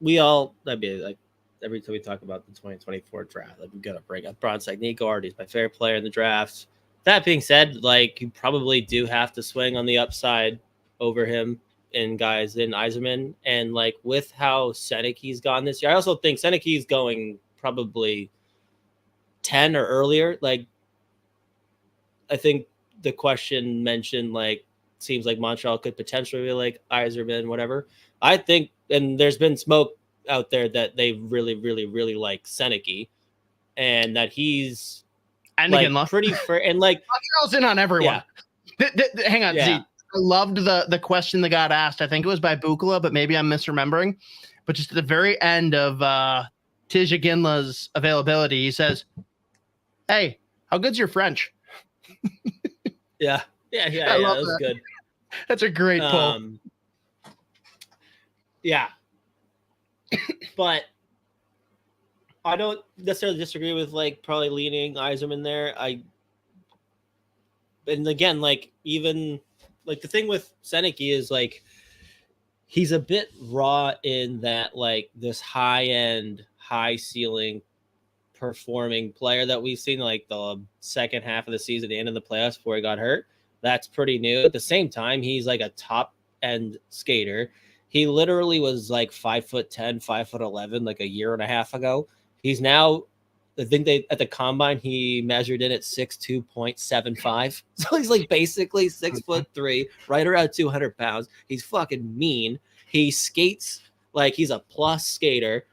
that'd be like every time we talk about the 2024 draft, like we gotta bring up Bronzek Nygaard. He's my favorite player in the draft. That being said, like you probably do have to swing on the upside over him and guys in Yzerman. And like with how Seneke's gone this year, I also think Seneke's going probably 10 or earlier. Like I think the question mentioned like seems like Montreal could potentially be like Yzerman, whatever. I think, and there's been smoke out there that they really, really, really like Seneke, and that he's and like pretty fair. And like Montreal's in on everyone. Yeah. Hang on, Z. I loved the question that got asked. I think it was by Bukala, but maybe I'm misremembering. But just at the very end of Tij Iginla's availability, he says, "Hey, how good's your French?" Yeah, that was good. That's a great pull. Yeah, but I don't necessarily disagree with like probably leaning Yzerman there. And again, like even like the thing with Seneke is like he's a bit raw in that like this high end, high ceiling performing player that we've seen like the second half of the season, the end of the playoffs before he got hurt. That's pretty new. At the same time, he's like a top end skater. He literally was like 5'10", 5'11", like a year and a half ago. He's now, I think at the combine, he measured in at 6'2.75". So he's like basically 6'3", right around 200 pounds. He's fucking mean. He skates like he's a plus skater.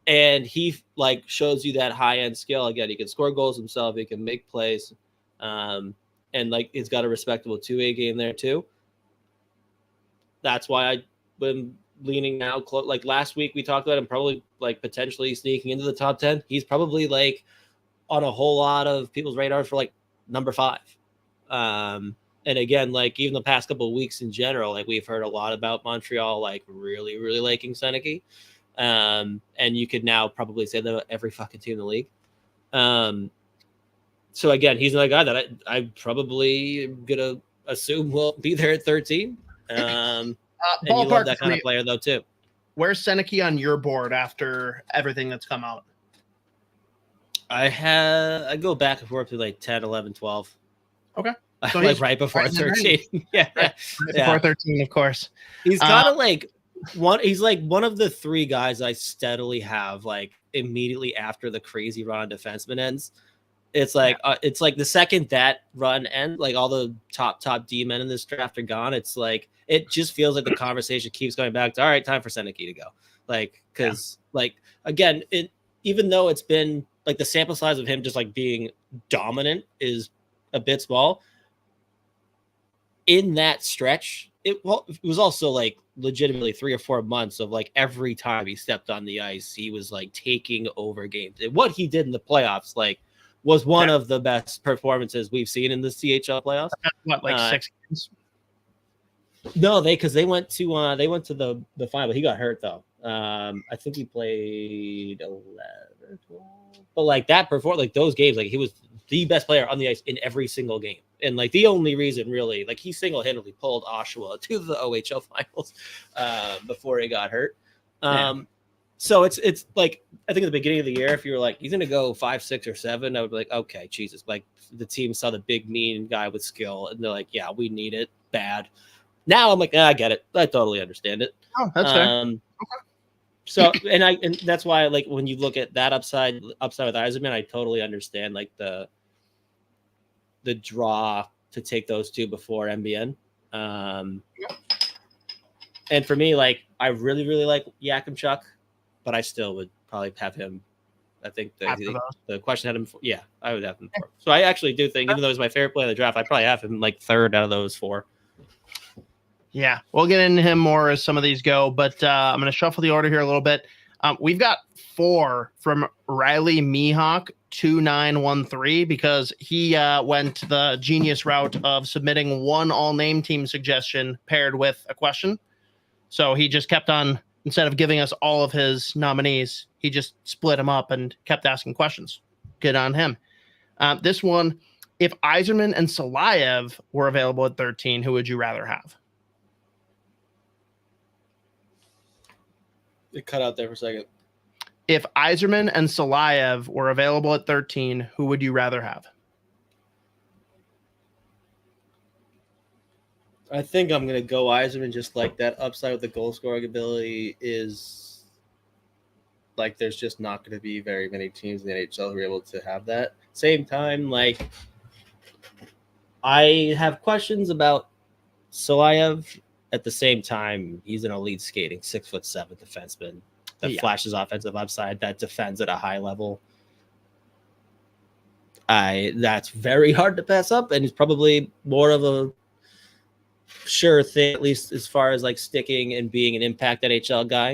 And he like shows you that high end skill. Again, he can score goals himself. He can make plays. And like he's got a respectable 2A game there too. That's why I've been leaning now close. Like last week we talked about him probably like potentially sneaking into the top 10. He's probably like on a whole lot of people's radars for like number 5. And again, like even the past couple of weeks in general, like we've heard a lot about Montreal, like really, really liking Seneke. And you could now probably say that every fucking team in the league. So again, he's another guy that I probably am gonna assume will be there at 13. And you love that kind of player though too. Where's Seneke on your board after everything that's come out? I go back and forth to like 10, 11, 12. Okay. So like right before 13. Yeah. Right before 13, of course. He's kind of like he's like one of the 3 guys I steadily have like immediately after the crazy run on defenseman ends. It's like the second that run ends, like all the top D men in this draft are gone. It's like it just feels like the conversation keeps going back to all right, time for Seneke to go. Like because like again, even though it's been like the sample size of him just like being dominant is a bit small. In that stretch, it was also like legitimately 3 or 4 months of like every time he stepped on the ice, he was like taking over games. And what he did in the playoffs, like, was one of the best performances we've seen in the CHL playoffs. What, like 6 games? No, because they went to the final. He got hurt though. I think he played 11 or 12. But like that performance, like those games, like he was the best player on the ice in every single game. And like the only reason really, like he single-handedly pulled Oshawa to the OHL finals before he got hurt. So it's like, I think at the beginning of the year, if you were like, he's going to go 5, 6, or 7, I would be like, okay, Jesus. Like the team saw the big, mean guy with skill. And they're like, yeah, we need it bad. Now I'm like, I get it. I totally understand it. Oh, that's fair. Okay. So, and that's why, like, when you look at that upside with Yzerman, I totally understand like the draw to take those two before MBN. And for me, like, I really, really like Yakimchuk, but I still would probably have him. I think the question had him. I would have him 4. So I actually do think, even though he's my favorite player in the draft, I probably have him like 3rd out of those 4. Yeah, we'll get into him more as some of these go, but I'm going to shuffle the order here a little bit. We've got 4 from Riley Mihawk 2913 because he went the genius route of submitting one all-name team suggestion paired with a question. So he just kept on, instead of giving us all of his nominees, he just split them up and kept asking questions. Good on him. This one, if Yzerman and Salayev were available at 13, who would you rather have? It cut out there for a second. If Yzerman and Salayev were available at 13, who would you rather have? I think I'm going to go Yzerman, just like that upside with the goal scoring ability is like there's just not going to be very many teams in the NHL who are able to have that. Same time, like I have questions about Salayev. At the same time, he's an elite skating 6'7" defenseman that flashes offensive upside, that defends at a high level. That's very hard to pass up, and he's probably more of a sure thing, at least as far as like sticking and being an impact NHL guy.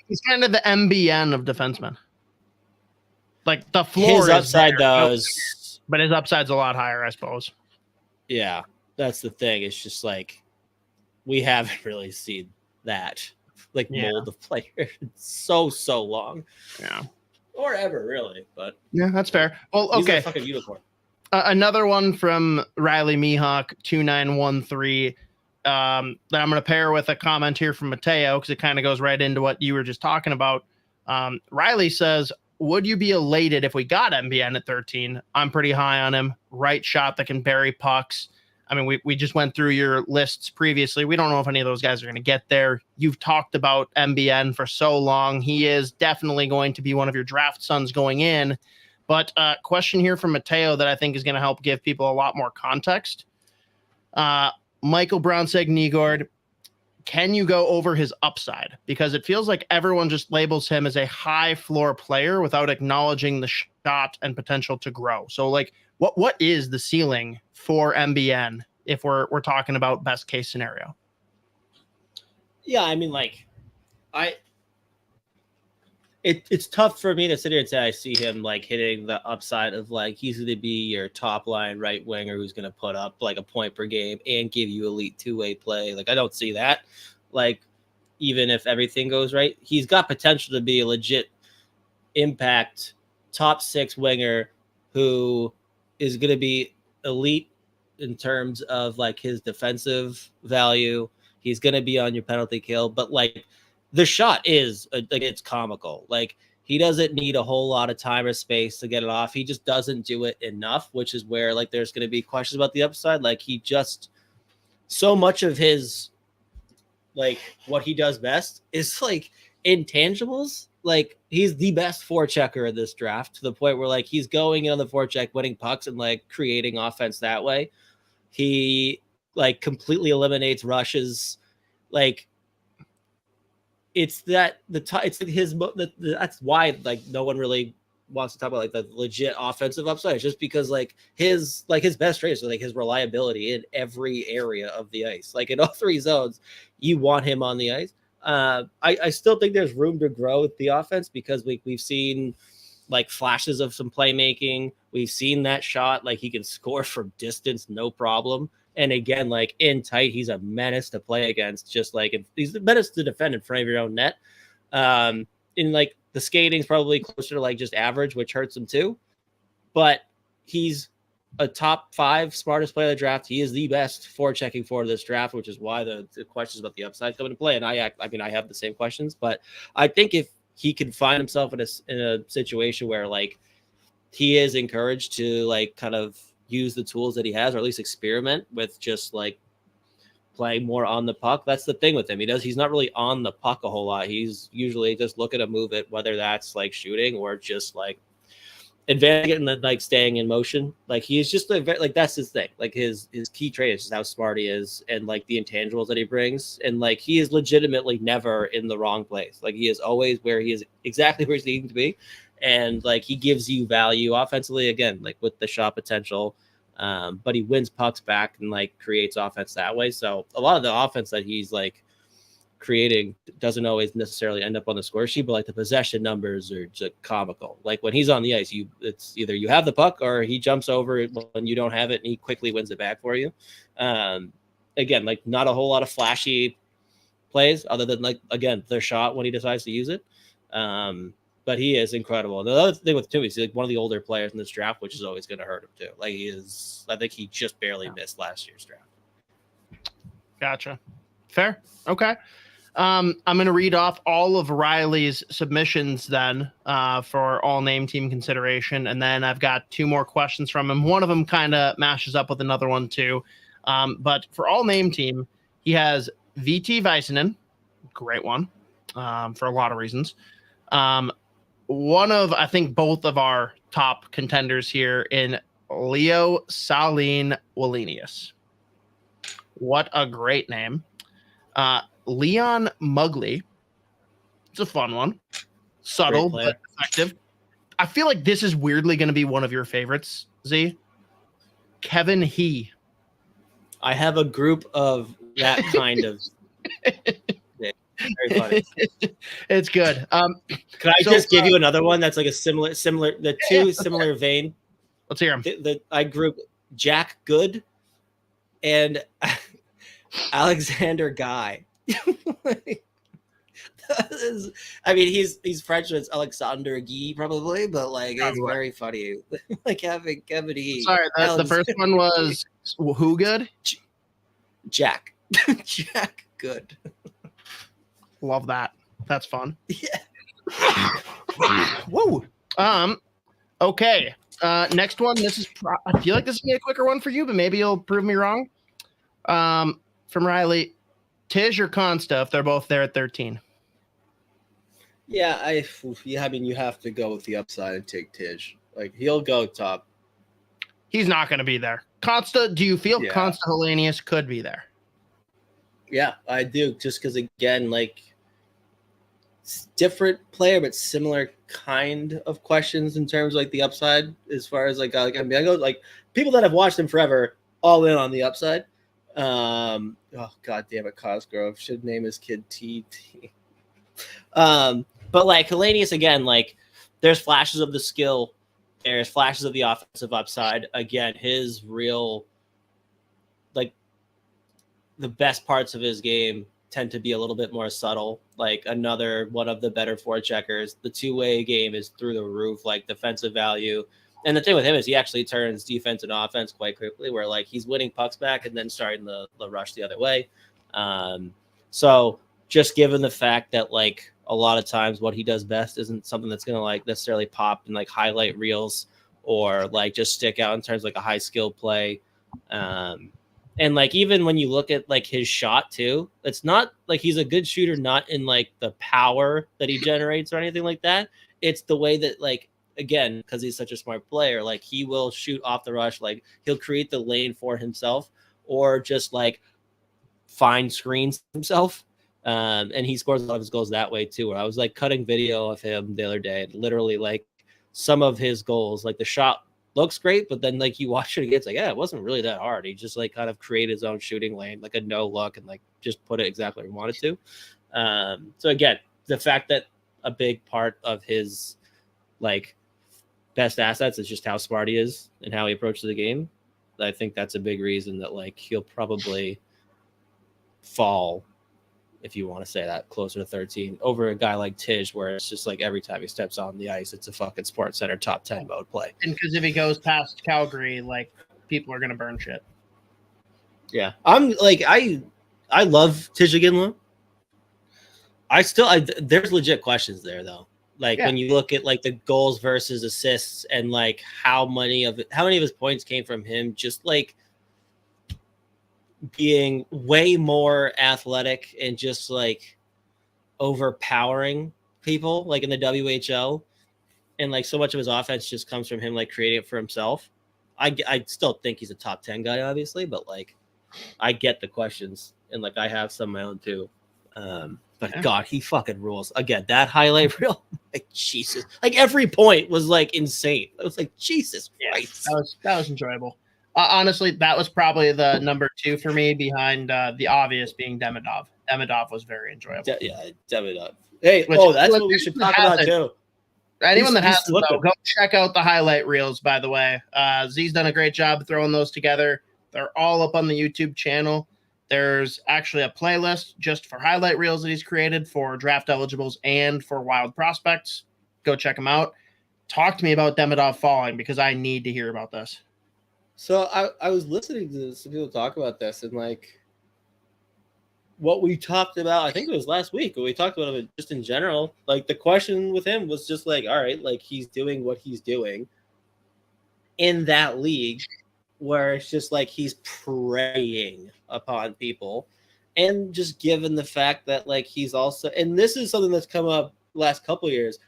He's kind of the MBN of defensemen. Like the floor his upside though is, but his upside's a lot higher, I suppose. Yeah, that's the thing. It's just like we haven't really seen that like mold of player in so long. Yeah. Or ever, really. But yeah, that's fair. Well, okay. He's a fucking unicorn. Another one from Riley Mihawk 2913 that I'm going to pair with a comment here from Mateo because it kind of goes right into what you were just talking about. Riley says, would you be elated if we got MBN at 13? I'm pretty high on him. Right shot that can bury pucks. I mean, we just went through your lists previously. We don't know if any of those guys are going to get there. You've talked about MBN for so long. He is definitely going to be one of your draft sons going in. But question here from Mateo that I think is going to help give people a lot more context. Michael Brownseg-Nygård, can you go over his upside? Because it feels like everyone just labels him as a high floor player without acknowledging the shot and potential to grow. So like, what is the ceiling for MBN if we're talking about best case scenario? Yeah, I mean, like, it's tough for me to sit here and say I see him like hitting the upside of like he's going to be your top line right winger who's going to put up like a point per game and give you elite two-way play. Like I don't see that. Like even if everything goes right, he's got potential to be a legit impact top 6 winger who is going to be elite in terms of like his defensive value. He's going to be on your penalty kill, but like the shot is like it's comical. Like he doesn't need a whole lot of time or space to get it off. He just doesn't do it enough, which is where like there's going to be questions about the upside. Like he just so much of his like what he does best is like intangibles like he's the best forechecker in this draft to the point where like he's going in on the forecheck, winning pucks and like creating offense that way. He like completely eliminates rushes. Like it's that it's his that's why like no one really wants to talk about like the legit offensive upside. It's just because like his best traits are like his reliability in every area of the ice. Like in all three zones, you want him on the ice. I still think there's room to grow with the offense because we've seen like flashes of some playmaking. We've seen that shot, like he can score from distance, no problem. And again, like in tight, he's a menace to play against. Just like he's a menace to defend in front of your own net. In like the skating's probably closer to like just average, which hurts him too. But he's a top 5 smartest player of the draft. He is the best forechecking for this draft, which is why the questions about the upside come into play. And I have the same questions, but I think if he can find himself in a situation where like he is encouraged to like kind of use the tools that he has, or at least experiment with just like playing more on the puck. That's the thing with him. He's not really on the puck a whole lot. He's usually just looking to move it, whether that's like shooting or just like advancing and like staying in motion. Like he's just like that's his thing. Like his key trait is just how smart he is and like the intangibles that he brings. And like he is legitimately never in the wrong place. Like he is always where he is, exactly where he's needing to be. And like he gives you value offensively again, like with the shot potential. But he wins pucks back and like creates offense that way. So a lot of the offense that he's like creating doesn't always necessarily end up on the score sheet, but like the possession numbers are just comical. Like when he's on the ice, it's either you have the puck or he jumps over it when you don't have it and he quickly wins it back for you. Again, like not a whole lot of flashy plays other than like, again, their shot when he decides to use it. But he is incredible. The other thing with Tim is he's like one of the older players in this draft, which is always going to hurt him too. Like I think he just barely missed last year's draft. Gotcha. Fair. Okay. I'm going to read off all of Riley's submissions then for all name team consideration. And then I've got 2 more questions from him. One of them kind of mashes up with another one too. But for all name team, he has VT Väisänen, great one for a lot of reasons. One of, I think, both of our top contenders here in Leo Salin Wallenius. What a great name. Leon Muggley. It's a fun one. Subtle, but effective. I feel like this is weirdly going to be one of your favorites, Z. Kevin He. I have a group of that kind of... Very funny. It's good. Can I just give you another one that's like a similar, the two similar vein? Let's hear them. I group Jack Good and Alexander Guy. I mean, he's French, so it's Alexander Guy probably, but like it's very funny. Like having Kevin E. Sorry, the first one was who good? Jack. Jack Good. Love that. That's fun. Yeah. Whoa. Okay. Next one. This is. I feel like this is gonna be a quicker one for you, but maybe you'll prove me wrong. From Riley, Tish or Consta, if they're both there at 13. Yeah, I mean, you have to go with the upside and take Tish. Like he'll go top. He's not going to be there. Consta, do you feel Consta Hellenius could be there? Yeah, I do. Just because, again, like, different player, but similar kind of questions in terms of, like, the upside as far as, like I mean, I go, like, people that have watched him forever, all in on the upside. Oh, God damn it, Cosgrove. Should name his kid TT. But, like, Hellenius, again, like, there's flashes of the skill. There's flashes of the offensive upside. Again, his real, like, the best parts of his game tend to be a little bit more subtle. Like another one of the better forecheckers. The two-way game is through the roof, like defensive value. And the thing with him is he actually turns defense and offense quite quickly, where like he's winning pucks back and then starting the rush the other way. So just given the fact that like a lot of times what he does best isn't something that's going to like necessarily pop in like highlight reels or like just stick out in terms of like a high skill play. And like even when you look at like his shot too, it's not like he's a good shooter, not in like the power that he generates or anything like that. It's the way that like again, because he's such a smart player, like he will shoot off the rush, like he'll create the lane for himself or just like find screens himself. And he scores a lot of his goals that way too. Where I was like cutting video of him the other day, and literally like some of his goals, like the shot looks great, but then like you watch it again, it's like, yeah, it wasn't really that hard. He just like kind of created his own shooting lane, like a no look, and like just put it exactly where he wanted to. So again, the fact that a big part of his like best assets is just how smart he is and how he approaches the game. I think that's a big reason that like he'll probably fall, if you want to say that, closer to 13 over a guy like Tish, where it's just like every time he steps on the ice, it's a fucking Sports Center top 10 mode play. And because if he goes past Calgary, like people are gonna burn shit. Yeah, I'm like I love Tish Ginla. There's legit questions there though. Like when you look at like the goals versus assists and like how many of his points came from him, just like being way more athletic and just like overpowering people like in the WHL, and like so much of his offense just comes from him like creating it for himself. I still think he's a top 10 guy obviously, but like I get the questions and like I have some of my own too. But God, he fucking rules. Again, that highlight reel, like Jesus, like every point was like insane. I was like, Jesus Christ. That was enjoyable. Honestly, that was probably the number 2 for me behind the obvious being Demidov. Demidov was very enjoyable. Demidov. Hey, that's what we should talk about too. Anyone that has to go check out the highlight reels, by the way. Z's done a great job throwing those together. They're all up on the YouTube channel. There's actually a playlist just for highlight reels that he's created for draft eligibles and for wild prospects. Go check them out. Talk to me about Demidov falling because I need to hear about this. So I was listening to some people talk about this, and like what we talked about, I think it was last week, but we talked about it just in general. Like the question with him was just like, all right, like he's doing what he's doing in that league where it's just like he's preying upon people. And just given the fact that like he's also, and this is something that's come up last couple of years,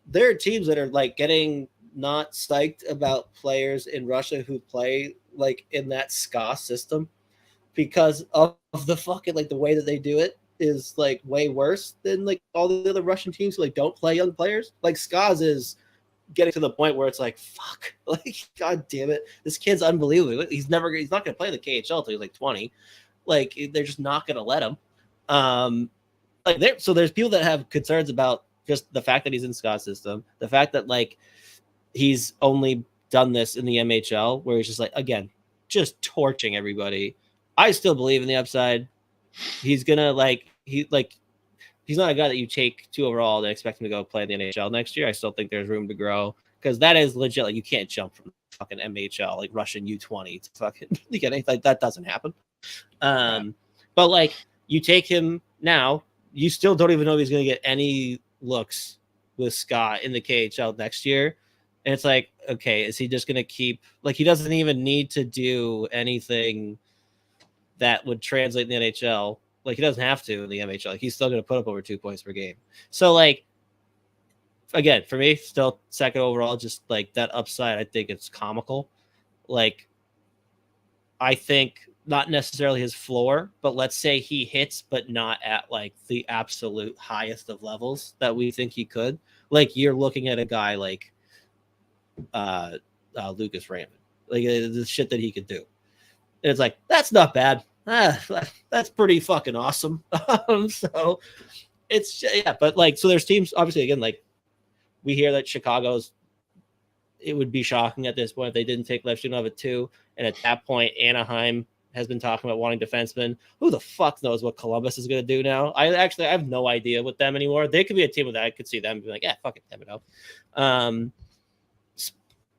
there are teams that are like getting not psyched about players in Russia who play like in that SKA system because of the fucking like the way that they do it is like way worse than like all the other Russian teams who like don't play young players. Like SKA's is getting to the point where it's like, fuck, like God damn it, this kid's unbelievable. He's not gonna play the KHL until he's like 20. Like they're just not gonna let him. So there's people that have concerns about just the fact that he's in SKA system, the fact that like he's only done this in the MHL where he's just like, again, just torching everybody. I still believe in the upside. He's gonna he's not a guy that you take 2 overall and expect him to go play in the NHL next year. I still think there's room to grow because that is legit. Like you can't jump from fucking MHL, like Russian U20 to fucking like that doesn't happen. But like you take him now, you still don't even know if he's gonna get any looks with SKA in the KHL next year. And it's like, okay, is he just going to keep like he doesn't even need to do anything that would translate in the NHL. Like he doesn't have to in the MHL. Like he's still going to put up over 2 points per game. So like, again, for me, still second overall, just like that upside, I think it's comical. Like, I think not necessarily his floor, but let's say he hits, but not at like the absolute highest of levels that we think he could. Like you're looking at a guy like Lucas Raymond, like the shit that he could do. And it's like, that's not bad. That's pretty fucking awesome. So it's, yeah, but like, so there's teams, obviously, again, like we hear that it would be shocking at this point if they didn't take Levshunov at 2. And at that point, Anaheim has been talking about wanting defensemen. Who the fuck knows what Columbus is going to do now? I have no idea with them anymore. They could be a team with that. I could see them be like, yeah, fuck it, damn it out.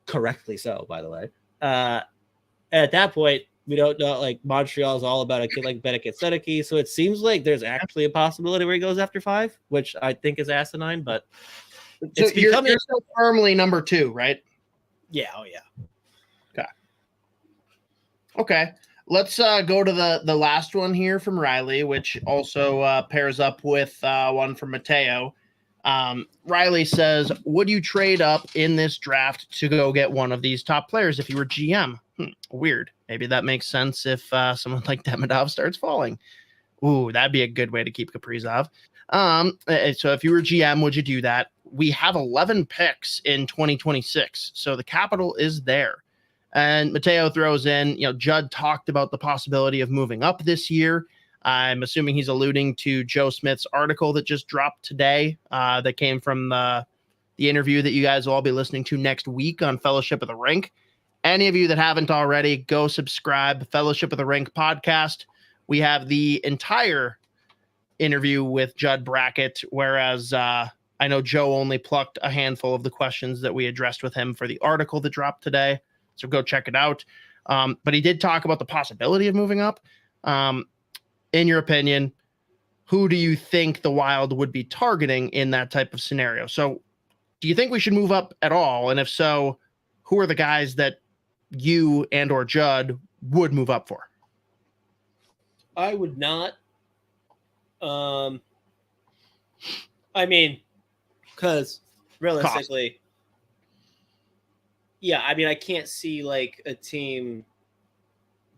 Correctly so, by the way. At that point, we don't know. Like Montreal is all about a kid like Benek Sedeki, so it seems like there's actually a possibility where he goes after 5, which I think is asinine. But so you're still firmly number 2, right? Yeah. Oh yeah. Okay. let's go to the last one here from Riley, which also pairs up with one from Mateo. Riley says, would you trade up in this draft to go get one of these top players if you were GM? Weird. Maybe that makes sense if someone like Demidov starts falling. Ooh, that'd be a good way to keep Kaprizov. So if you were GM, would you do that? We have 11 picks in 2026, so the capital is there. And Mateo throws in, Judd talked about the possibility of moving up this year. I'm assuming he's alluding to Joe Smith's article that just dropped today, that came from the interview that you guys will all be listening to next week on Fellowship of the Rink. Any of you that haven't already, go subscribe. Fellowship of the Rink podcast. We have the entire interview with Judd Brackett, whereas I know Joe only plucked a handful of the questions that we addressed with him for the article that dropped today. So go check it out. But he did talk about the possibility of moving up. In your opinion, who do you think the Wild would be targeting in that type of scenario? So do you think we should move up at all? And if so, who are the guys that you and or Judd would move up for? I would not. Because realistically, I can't see like a team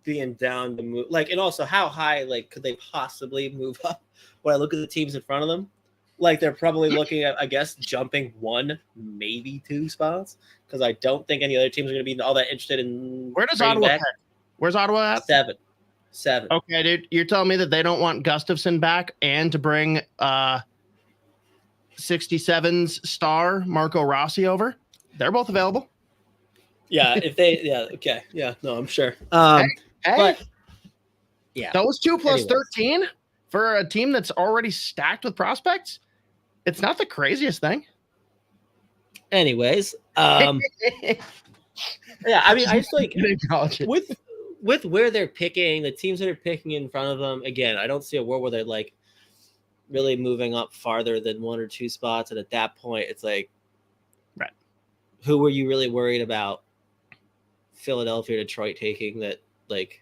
being down to move. Like, and also how high, like, could they possibly move up? When I look at the teams in front of them, like they're probably looking at, I guess, jumping 1, maybe 2 spots. Because I don't think any other teams are going to be all that interested in. Where does Ottawa pick? Where's Ottawa at? 7. Okay, dude. You're telling me that they don't want Gustafsson back and to bring 67's star Marco Rossi over? They're both available. Yeah, if they, okay. Yeah, no, I'm sure. Hey. But, yeah. Those 2 plus 13 for a team that's already stacked with prospects? It's not the craziest thing. Anyways, yeah, I mean, I just like with where they're picking, the teams that are picking in front of them, again, I don't see a world where they're like really moving up farther than 1 or 2 spots. And at that point, it's like, right, who were you really worried about Philadelphia or Detroit taking that, like,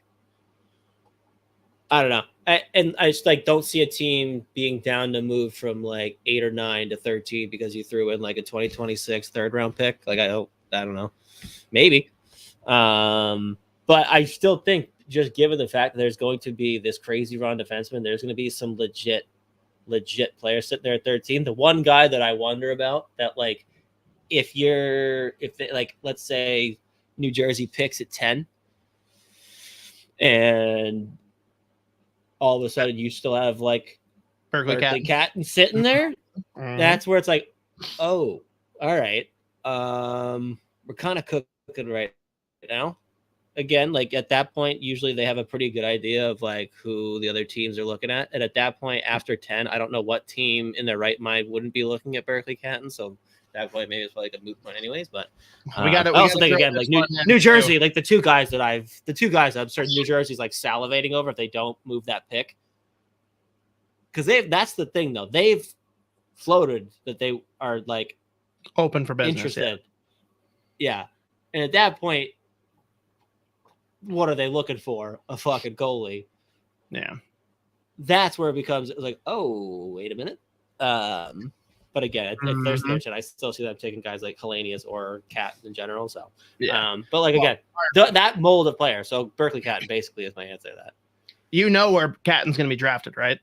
I don't know. I just like don't see a team being down to move from like 8 or 9 to 13 because you threw in like a 2026 third round pick. Like, I don't know, maybe. But I still think, just given the fact that there's going to be this crazy run defenseman, there's going to be some legit players sitting there at 13. The one guy that I wonder about that, like, if they, like, let's say New Jersey picks at 10 and all of a sudden you still have like Berkeley Catton sitting there. Mm-hmm. That's where it's like, oh, all right. We're kind of cooking right now. Again, like at that point, usually they have a pretty good idea of like who the other teams are looking at. And at that point, after 10, I don't know what team in their right mind wouldn't be looking at Berkeley Catton. So that point, maybe it's like a moot point anyways. But I also think, again, like New Jersey, like the two guys I'm certain New Jersey's like salivating over if they don't move that pick. Because that's the thing though. They've floated that they are like open for business. Interested. Yeah. And at that point, what are they looking for? A fucking goalie. Yeah. That's where it becomes like, oh, wait a minute. But again, if there's an option, I still see them taking guys like Hellenius or Cat in general. So, yeah. But like, again, that mold of player. So Berkeley Catton basically is my answer to that. You know where Catton's going to be drafted, right?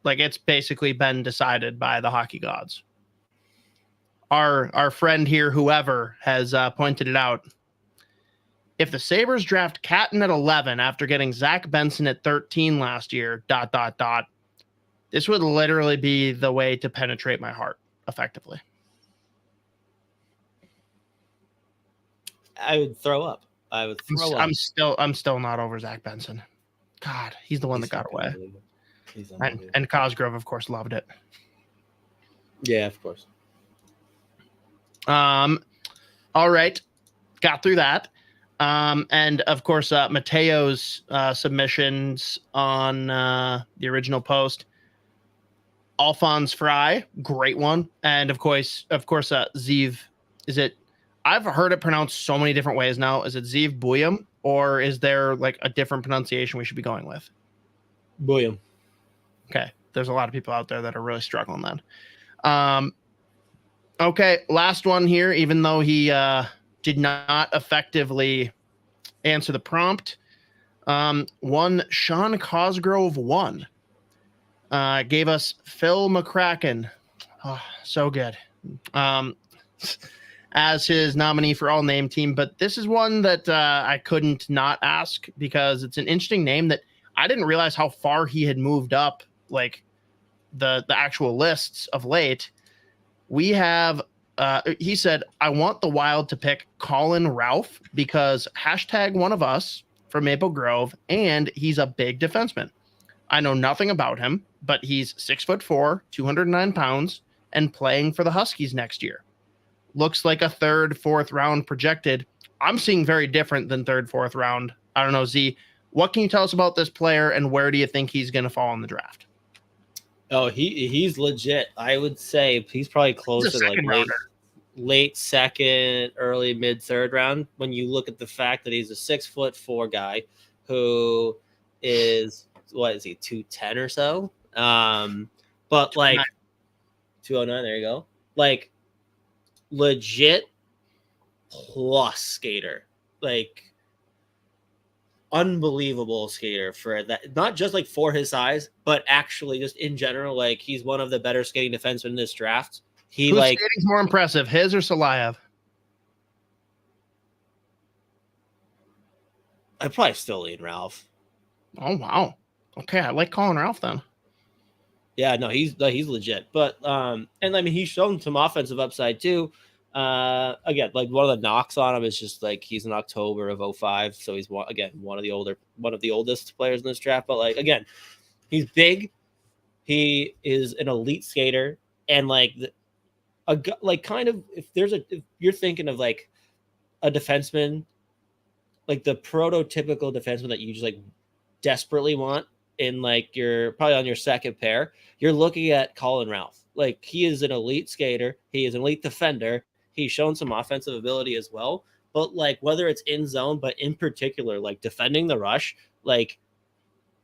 Like, it's basically been decided by the hockey gods. Our friend here, whoever, has pointed it out. If the Sabres draft Catton at 11 after getting Zach Benson at 13 last year, ... this would literally be the way to penetrate my heart effectively. I would throw up. I'm still not over Zach Benson. God, he's the one that got away. And Cosgrove, of course, loved it. Yeah, of course. All right. Got through that. And of course, Mateo's submissions on the original post. Alphonse Fry, great one. And of course, Zeev, is it I've heard it pronounced so many different ways now. Is it Zeev Buyam, or is there like a different pronunciation we should be going with? William. Okay. There's a lot of people out there that are really struggling then. Okay. Last one here, even though he did not effectively answer the prompt. One Sean Cosgrove gave us Phil McCracken. Oh, so good. As his nominee for all name team. But this is one that I couldn't not ask because it's an interesting name that I didn't realize how far he had moved up, like the actual lists of late. We have, he said, I want the Wild to pick Colin Ralph because #1ofus from Maple Grove, and he's a big defenseman. I know nothing about him, but he's 6'4", 209 pounds, and playing for the Huskies next year. Looks like a 3rd, 4th round projected. I'm seeing very different than 3rd, 4th round. I don't know, Z, what can you tell us about this player, and where do you think he's going to fall in the draft? Oh, he's legit. I would say he's probably closer to like late 2nd, early mid 3rd round. When you look at the fact that he's a 6'4" guy who is, what is he, 210 or so? But like 209, there you go. Like legit plus skater, like unbelievable skater for that, not just like for his size, but actually just in general. Like he's one of the better skating defensemen in this draft. Whose skating's more impressive, his or Salayev? I'd probably still lean Ralph. Oh wow. Okay, I like Colin Ralph then. Yeah, no, he's legit. But and I mean he's shown some offensive upside too. Again, like one of the knocks on him is just like he's in October of 2005, so he's one of the oldest players in this draft. But like again, he's big, he is an elite skater, and like kind of if you're thinking of like a defenseman, like the prototypical defenseman that you just like desperately want in like you're probably on your second pair, you're looking at Colin Ralph. Like he is an elite skater, he is an elite defender. He's shown some offensive ability as well, but like whether it's in zone, but in particular, like defending the rush, like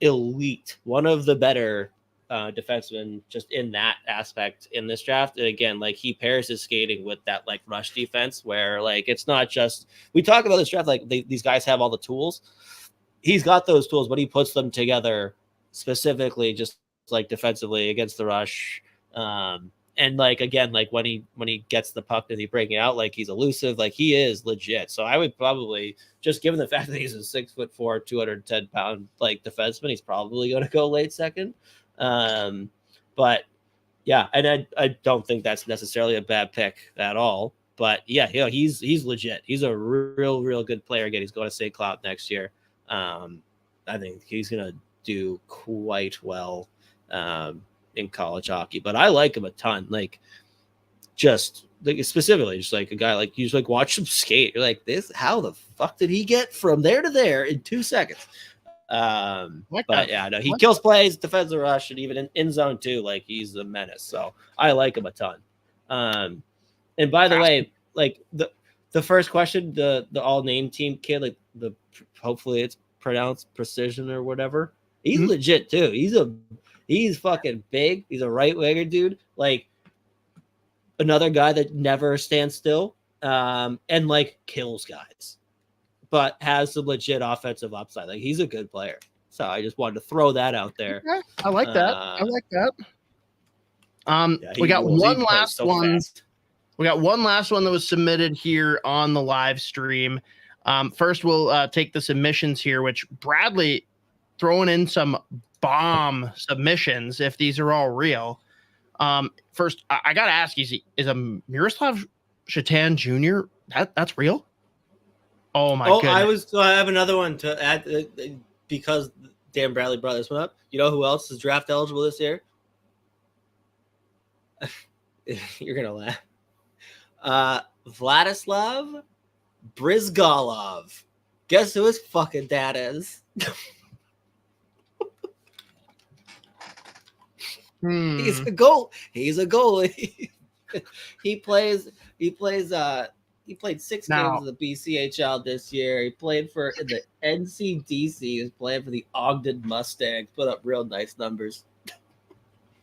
elite, one of the better defensemen just in that aspect in this draft. And again, like he pairs his skating with that like rush defense where like it's not just, we talk about this draft like these guys have all the tools. He's got those tools, but he puts them together specifically just like defensively against the rush. And like again, like when he gets the puck, does he break it out? Like he's elusive, like he is legit. So I would probably, just given the fact that he's a 6'4", 210-pound like defenseman, he's probably going to go late 2nd. But yeah, and I don't think that's necessarily a bad pick at all. But yeah, he's legit. He's a real good player. Again, he's going to St. Cloud next year. I think he's going to do quite well. In college hockey, but I like him a ton. Like, just like specifically, just like a guy like you just like watch him skate. You're like, this, how the fuck did he get from there to there in 2 seconds? But yeah, no, he kills plays, defends the rush, and even in zone too. Like he's a menace. So I like him a ton. And by the way, like the first question, the all name team kid, like hopefully it's pronounced Precision or whatever. He's legit too. He's fucking big. He's a right winger, dude. Like another guy that never stands still, and like kills guys, but has some legit offensive upside. Like he's a good player. So I just wanted to throw that out there. Okay. I like that. Yeah, we got one last one. Fast. We got one last one that was submitted here on the live stream. First, we'll take the submissions here, which Bradley throwing in some bomb submissions if these are all real. First, I gotta ask you, is a Miroslav Shatan Jr. that's real? Oh my goodness. I have another one to add because Dan Bradley brought this one up. You know who else is draft eligible this year? You're gonna laugh. Vladislav Brizgalov. Guess who his fucking dad is? He's a goalie. He plays He played 6 Now- games in the BCHL this year. He played for in the NCDC. He was playing for the Ogden Mustangs. Put up real nice numbers.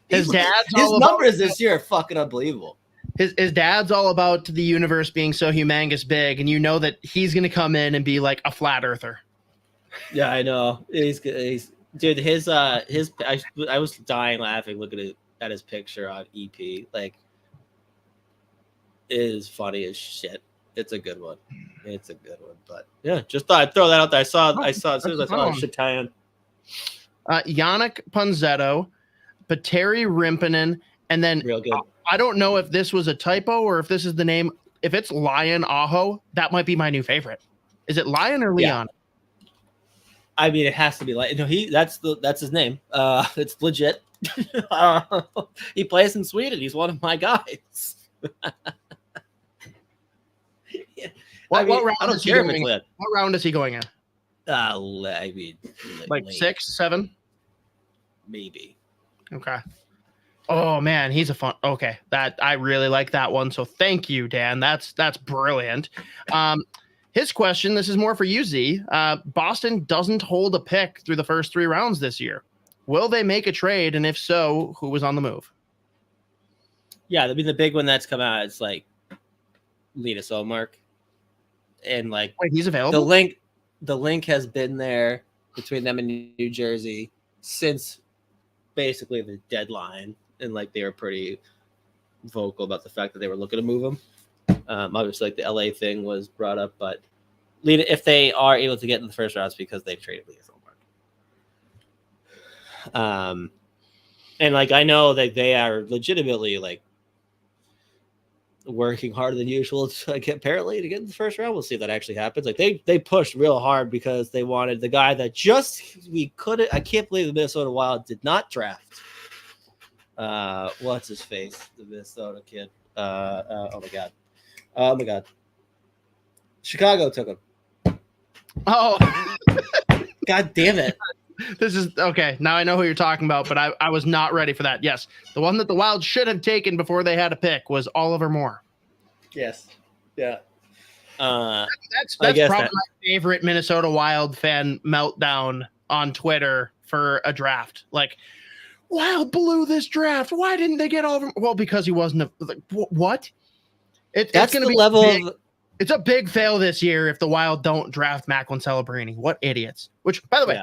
His dad's His all about numbers this year are fucking unbelievable. his dad's all about the universe being so humongous big, and you know that he's gonna come in and be like a flat earther. Yeah, I know. He's dude. His I was dying laughing looking at his picture on EP. Like, it is funny as shit. It's a good one. It's a good one. But yeah, just thought I'd throw that out there. I saw as soon as I saw Shatayan. Yannick Ponzetto, Petteri Rimpinen, and then Real good. I don't know if this was a typo or if this is the name. If it's Lion Aho, that might be my new favorite. Is it Lion or Leon? Yeah. I mean, it has to be like no. That's his name. It's legit. He plays in Sweden. He's one of my guys. Yeah. What round I don't is he care if going it's in? lit. What round is he going in? I mean, Like late, 6, 7? maybe. Okay. Oh man, he's a fun. Okay, that I really like that one. So thank you, Dan. That's brilliant. His question. This is more for you, Z. Boston doesn't hold a pick through the first 3 rounds this year. Will they make a trade? And if so, who was on the move? Yeah, I mean the big one that's come out. It's like Linus Ullmark, and like Wait, he's available. the link has been there between them and New Jersey since basically the deadline, and like they were pretty vocal about the fact that they were looking to move him. Obviously, like the LA thing was brought up, but if they are able to get in the first round, it's because they've traded Linus Ullmark. And like I know that they are legitimately like working harder than usual to get apparently to get in the first round. We'll see if that actually happens. Like they pushed real hard because they wanted the guy that I can't believe the Minnesota Wild did not draft. What's his face? The Minnesota kid. Oh my god. Chicago took him. Oh, God damn it. this is okay. Now I know who you're talking about, but I was not ready for that. Yes, the one that the Wild should have taken before they had a pick was Oliver Moore. Yes. Yeah. That's I guess probably my favorite Minnesota Wild fan meltdown on Twitter for a draft. Like, Wild blew this draft. Why didn't they get Oliver? Well, because he wasn't what? That's That's going to the be level big. of It's a big fail this year if the Wild don't draft Macklin Celebrini. What idiots. Which, by the way,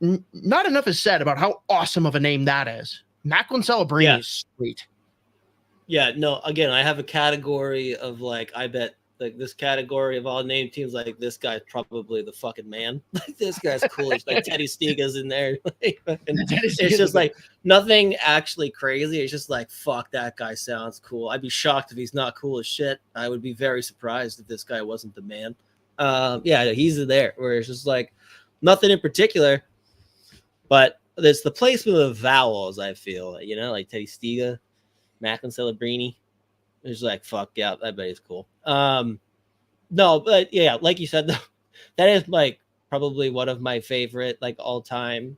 yeah. not enough is said about how awesome of a name that is. Macklin Celebrini Yeah. is sweet. Yeah, no, again, I have a category of like, I bet like this category of all named teams, like this guy's probably the fucking man. Like this guy's cool. It's like Teddy Stiga's in there. It's just like nothing actually crazy. It's just like, fuck, that guy sounds cool. I'd be shocked if he's not cool as shit. I would be very surprised if this guy wasn't the man. Yeah, he's in there where it's just like nothing in particular, but there's the placement of vowels, I feel, you know, like Teddy Stiga, Macklin Celebrini. It's like, fuck yeah, I bet he's cool. No, but yeah, like you said, that is like probably one of my favorite, like all time,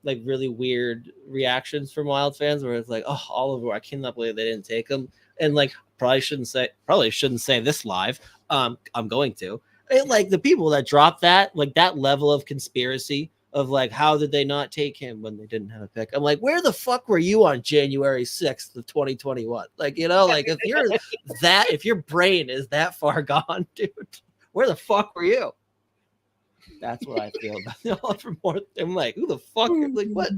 like really weird reactions from Wild fans where it's like, oh, Oliver, I cannot believe they didn't take him. And like, probably shouldn't say this live. I'm going to. And like the people that dropped that, like that level of conspiracy of like, how did they not take him when they didn't have a pick? I'm like, where the fuck were you on January 6th of 2021? Like, you know, like if your brain is that far gone, dude, where the fuck were you? That's what I feel about the Oliver Moore. I'm like, who the fuck? Like, what?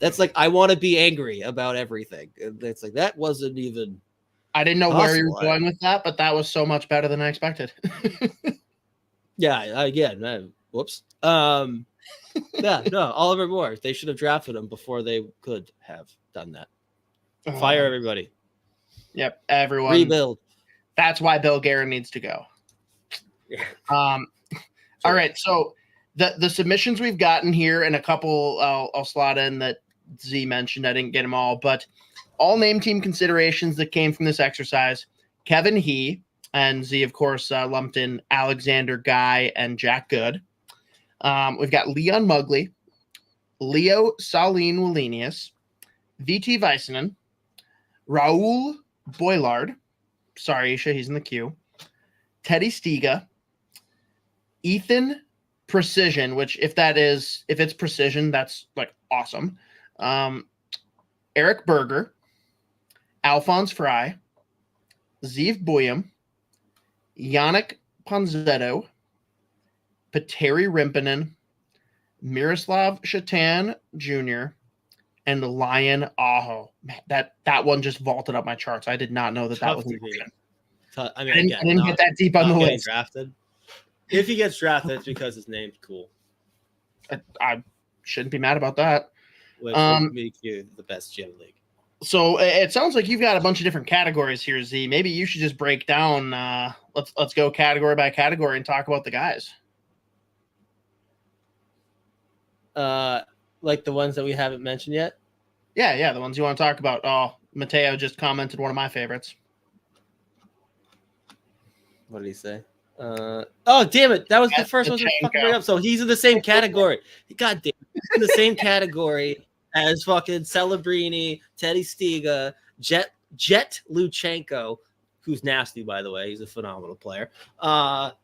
That's like, I want to be angry about everything. And it's like, that wasn't even. I didn't know where you were going with that, but that was so much better than I expected. Yeah, again, whoops. Yeah, no, Oliver Moore. They should have drafted him before they could have done that. Fire everybody. Yep, everyone. Rebuild. That's why Bill Guerin needs to go. Yeah. All right, so the submissions we've gotten here, and a couple I'll slot in that Z mentioned. I didn't get them all, but all name team considerations that came from this exercise. Kevin He and Z, of course, lumped in Alexander Guy and Jack Good. We've got Leon Mugley, Leo Saline Wallenius, VT Väisänen, Raul Boilard. Sorry, Isha, he's in the queue. Teddy Stiga, Ethan Precision, which if it's precision, that's like awesome. Eric Berger, Alphonse Fry, Zeev Buyam, Yannick Ponzetto, Petteri Rimpinen, Miroslav Shatan Jr., and Lion Aho. Man, that one just vaulted up my charts. I did not know that was an option. I mean, I didn't get that deep on the list. Drafted. If he gets drafted, it's because his name's cool. I shouldn't be mad about that. Which would make you the best GM league. So it sounds like you've got a bunch of different categories here, Z. Maybe you should just break down. Let's go category by category and talk about the guys. Like the ones that we haven't mentioned yet? Yeah, the ones you want to talk about. Oh, Mateo just commented one of my favorites. What did he say? Oh, damn it. That was the first one to fucking bring up. So he's in the same category. God damn it. He's in the same category as fucking Celebrini, Teddy Stiga, Jet Luchenko, who's nasty, by the way. He's a phenomenal player. And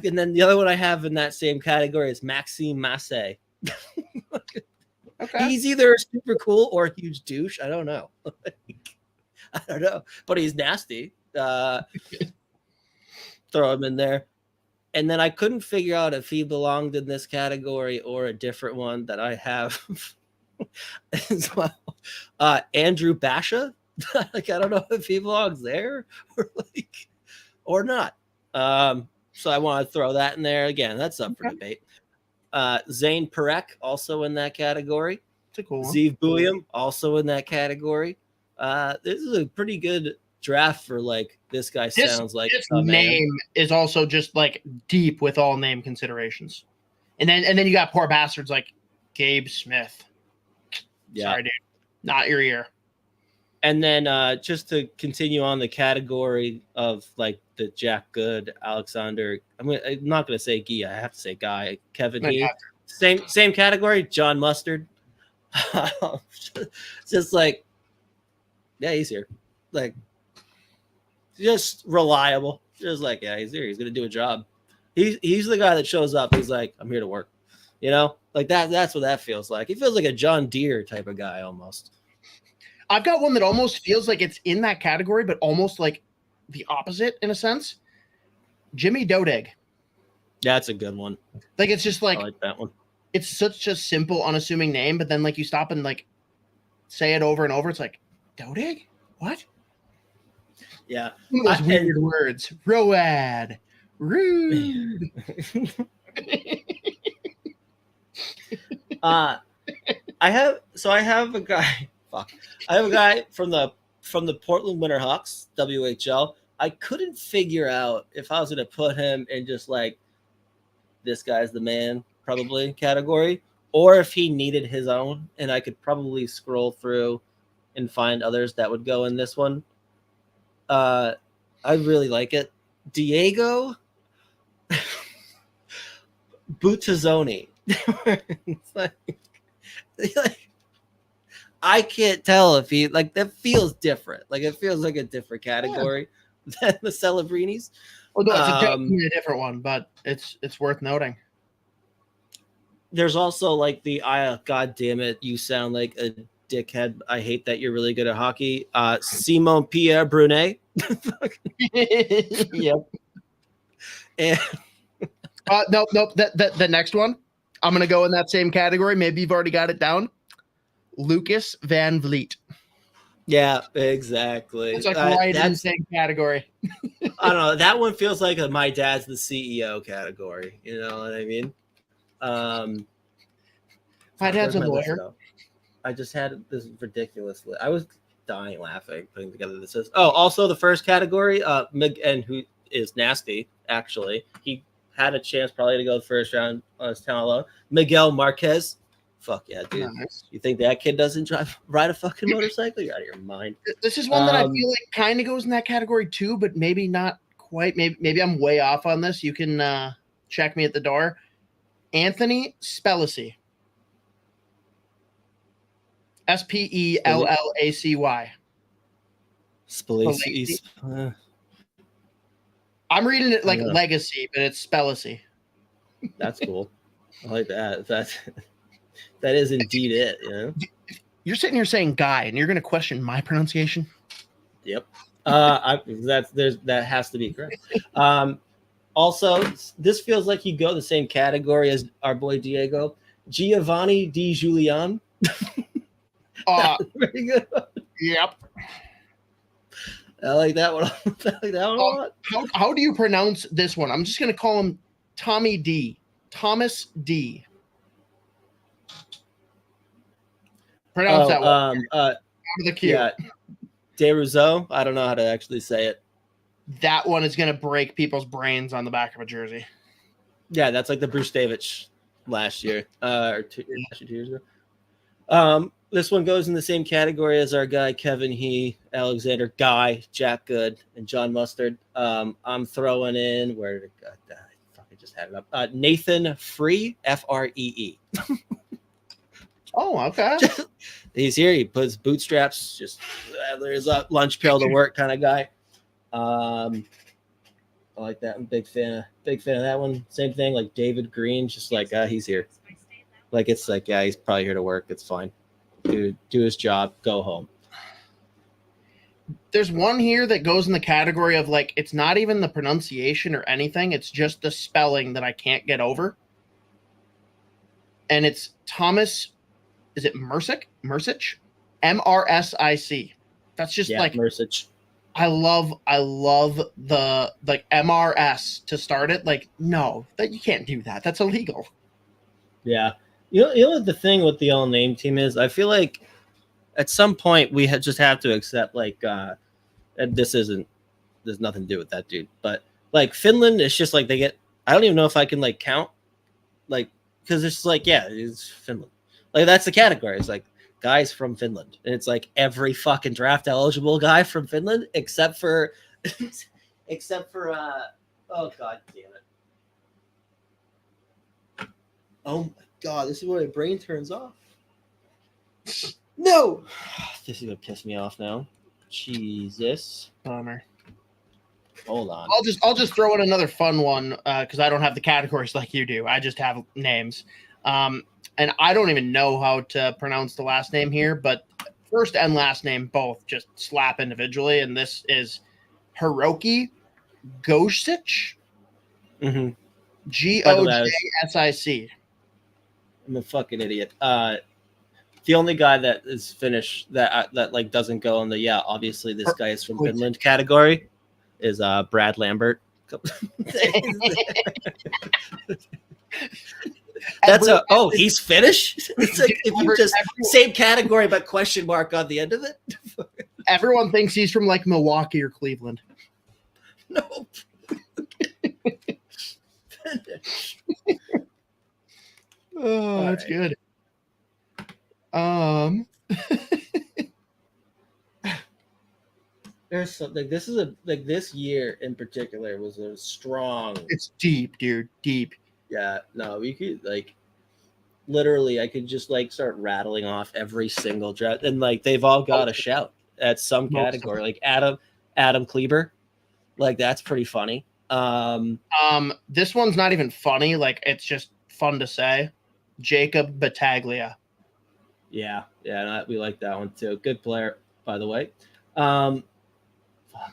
then the other one I have in that same category is Maxime Massé. Okay. He's either super cool or a huge douche. I don't know. I don't know. But he's nasty. Throw him in there. And then I couldn't figure out if he belonged in this category or a different one that I have as well. Andrew Basha. Like, I don't know if he belongs there or not. So I want to throw that in there again. That's up for debate. Zane Perek also in that category. It's a cool one. Zeev Buyam also in that category. This is a pretty good draft for like this guy sounds like this name is also just like deep with all name considerations. And then you got poor bastards like Gabe Smith. Yeah. Sorry, dude. Not your ear. And then just to continue on the category of like the Jack Good, Alexander, I'm not going to say Guy. I have to say Guy. Kevin He. Same category. John Mustard. Just like, yeah, he's here. Like, just reliable. Just like, yeah, he's here. He's going to do a job. He's the guy that shows up. He's like, I'm here to work. You know, like that's what that feels like. He feels like a John Deere type of guy almost. I've got one that almost feels like it's in that category, but almost like the opposite in a sense. Jimmy Dodeg. Yeah, that's a good one. Like, it's just like, I like that one. It's such a simple, unassuming name, but then like you stop and like say it over and over. It's like, Dodeg? What? Yeah. One of those weird words. Road. Rude. I have a guy. Fuck. I have a guy from the Portland Winterhawks, WHL. I couldn't figure out if I was gonna put him in just like this guy's the man probably category, or if he needed his own, and I could probably scroll through and find others that would go in this one. I really like it. Diego Buttazzoni. It's like, I can't tell if he like that feels different. Like it feels like a different category than the Celebrinis. Well, no, it's definitely a different one, but it's worth noting. There's also like the God damn it, you sound like a dickhead. I hate that you're really good at hockey. Simon Pierre Brunet. Yep. And nope. The next one, I'm gonna go in that same category. Maybe you've already got it down. Lucas Van Vliet. Yeah, exactly. It's like right in the same category. I don't know. That one feels like my dad's the CEO category. You know what I mean? My dad's a lawyer. I just had this ridiculous list. I was dying laughing putting together this list. Oh, also the first category, and who is nasty, actually. He had a chance probably to go the first round on his talent alone. Miguel Marquez. Fuck yeah, dude. Nice. You think that kid doesn't ride a fucking motorcycle? You're out of your mind. This is one that I feel like kind of goes in that category too, but maybe not quite. Maybe I'm way off on this. You can check me at the door. Anthony Spellacy. Spellacy. Spalacy. I'm reading it like legacy, but it's spellacy. That's cool. I like that. That is indeed it. You know? You're sitting here saying guy, and you're going to question my pronunciation? Yep. That has to be correct. Also, this feels like you go the same category as our boy Diego. Giovanni Di Giulian. Very good. Yep. I like that one. I like that one a lot. How do you pronounce this one? I'm just going to call him Tommy D. Thomas D. Pronounce that one. Out of the queue. Yeah. De Rousseau. I don't know how to actually say it. That one is going to break people's brains on the back of a jersey. Yeah, that's like the Bruce Davidge last year, or 2 years ago. This one goes in the same category as our guy Kevin He, Alexander Guy, Jack Good, and John Mustard. I'm throwing in where did it go? I fucking just had it up. Nathan Free, Free. Oh, okay. He's here. He puts bootstraps. Just there's a lunch pail to work kind of guy. I like that. I'm big fan of that one. Same thing, like David Green, just like he's here. Like it's like he's probably here to work. It's fine. Do his job. Go home. There's one here that goes in the category of like it's not even the pronunciation or anything. It's just the spelling that I can't get over. And it's Thomas. Is it Mrsic? MRSIC. That's just like Mrsic. I love the like MRS to start it. Like, no, that you can't do that. That's illegal. Yeah. You know what the thing with the all name team is? I feel like at some point we just have to accept like and there's nothing to do with that dude. But like Finland, it's just like they get I don't even know if I can like count like because it's like it's Finland. Like that's the category. It's like guys from Finland, and it's like every fucking draft eligible guy from Finland, except for oh god damn it! Oh my god, this is where my brain turns off. No, this is gonna piss me off now. Jesus, bummer. Hold on. I'll just throw in another fun one because I don't have the categories like you do. I just have names. And I don't even know how to pronounce the last name here, but first and last name both just slap individually. And this is Hiroki Gosic. Mm-hmm. Gojsic. I'm a fucking idiot. The only guy that is Finnish that like doesn't go on the obviously this guy is from Finland category is Brad Lambert. That's he's Finnish? It's like if you just same category but question mark on the end of it. Everyone thinks he's from like Milwaukee or Cleveland. Nope. Finnish. Oh, that's good. There's something. This is this year in particular was a strong. It's deep, dude. Deep. Yeah, no, we could like literally I could just like start rattling off every single draft and like they've all got a shout at some category. Like Adam Kleber. Like that's pretty funny. This one's not even funny, like it's just fun to say. Jacob Battaglia. Yeah, we like that one too. Good player, by the way.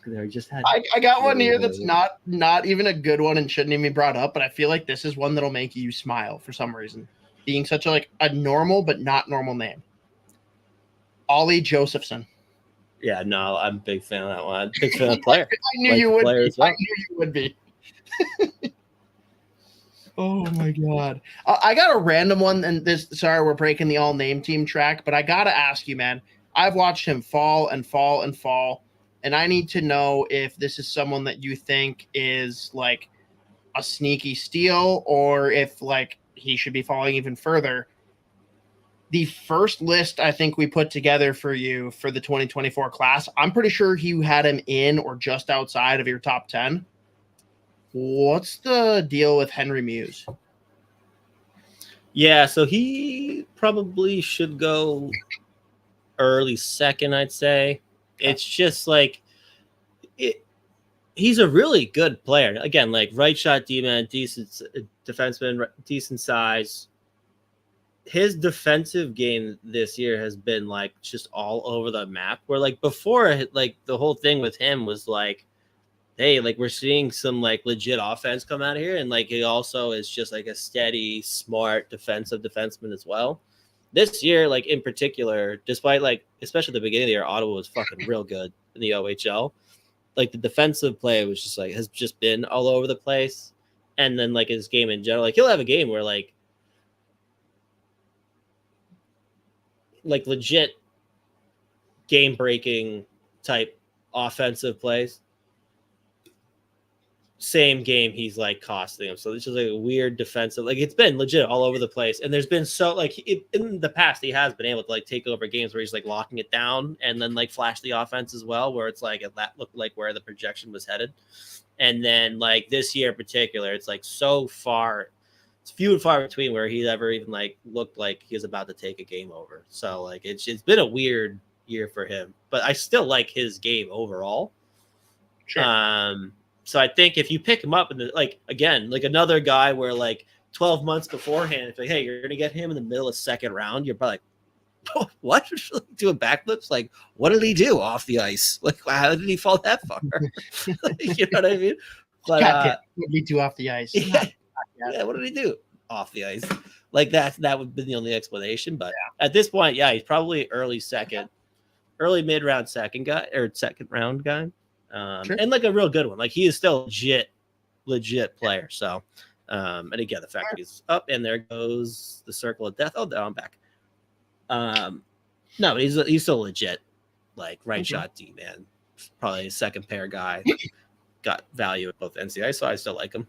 There just had. I got one here that's not even a good one and shouldn't even be brought up, but I feel like this is one that'll make you smile for some reason, being such a normal but not normal name. Ollie Josephson. Yeah, no, I'm a big fan of that one. I'm a big fan of the player. I knew you would be. Well. I knew you would be. Oh my god! I got a random one, and sorry, we're breaking the all name team track, but I gotta ask you, man. I've watched him fall and fall and fall. And I need to know if this is someone that you think is like a sneaky steal or if like he should be falling even further. The first list I think we put together for you for the 2024 class, I'm pretty sure you had him in or just outside of your top 10. What's the deal with Henry Muse? Yeah, so he probably should go early second, I'd say. It's just like he's a really good player. Again, like right shot D-man, decent defenseman, decent size. His defensive game this year has been like just all over the map. Where like before, like the whole thing with him was like, hey, like we're seeing some like legit offense come out of here, and like he also is just like a steady, smart defensive defenseman as well. This year, like in particular, despite like especially the beginning of the year, Ottawa was fucking real good in the OHL. Like the defensive play was just like has just been all over the place, and then like his game in general, like he'll have a game where like legit game breaking type offensive plays. Same game he's like costing him, so it's just like a weird defensive. Like it's been legit all over the place, and there's been so like in the past he has been able to like take over games where he's like locking it down and then like flash the offense as well, where it's like that looked like where the projection was headed. And then like this year in particular, it's like so far, it's few and far between where he's ever even like looked like he was about to take a game over. So like it's been a weird year for him, but I still like his game overall. Sure. So I think if you pick him up and like again, like another guy where like 12 months beforehand, it's like, hey, you're gonna get him in the middle of second round, you're probably like, oh, what? Doing backflips? Like, what did he do off the ice? Like, how did he fall that far? You know what I mean? But what did he do off the ice? Yeah, what did he do off the ice? Like that would be the only explanation. But at this point, yeah, he's probably early mid-round second guy or second round guy. Sure. And like a real good one. Like he is still legit player. So, and again, the fact that he's up and there goes the circle of death. Oh, no, I'm back. No, he's still legit, like right shot D man. Probably a second pair guy. Got value at both NCAA, so I still like him.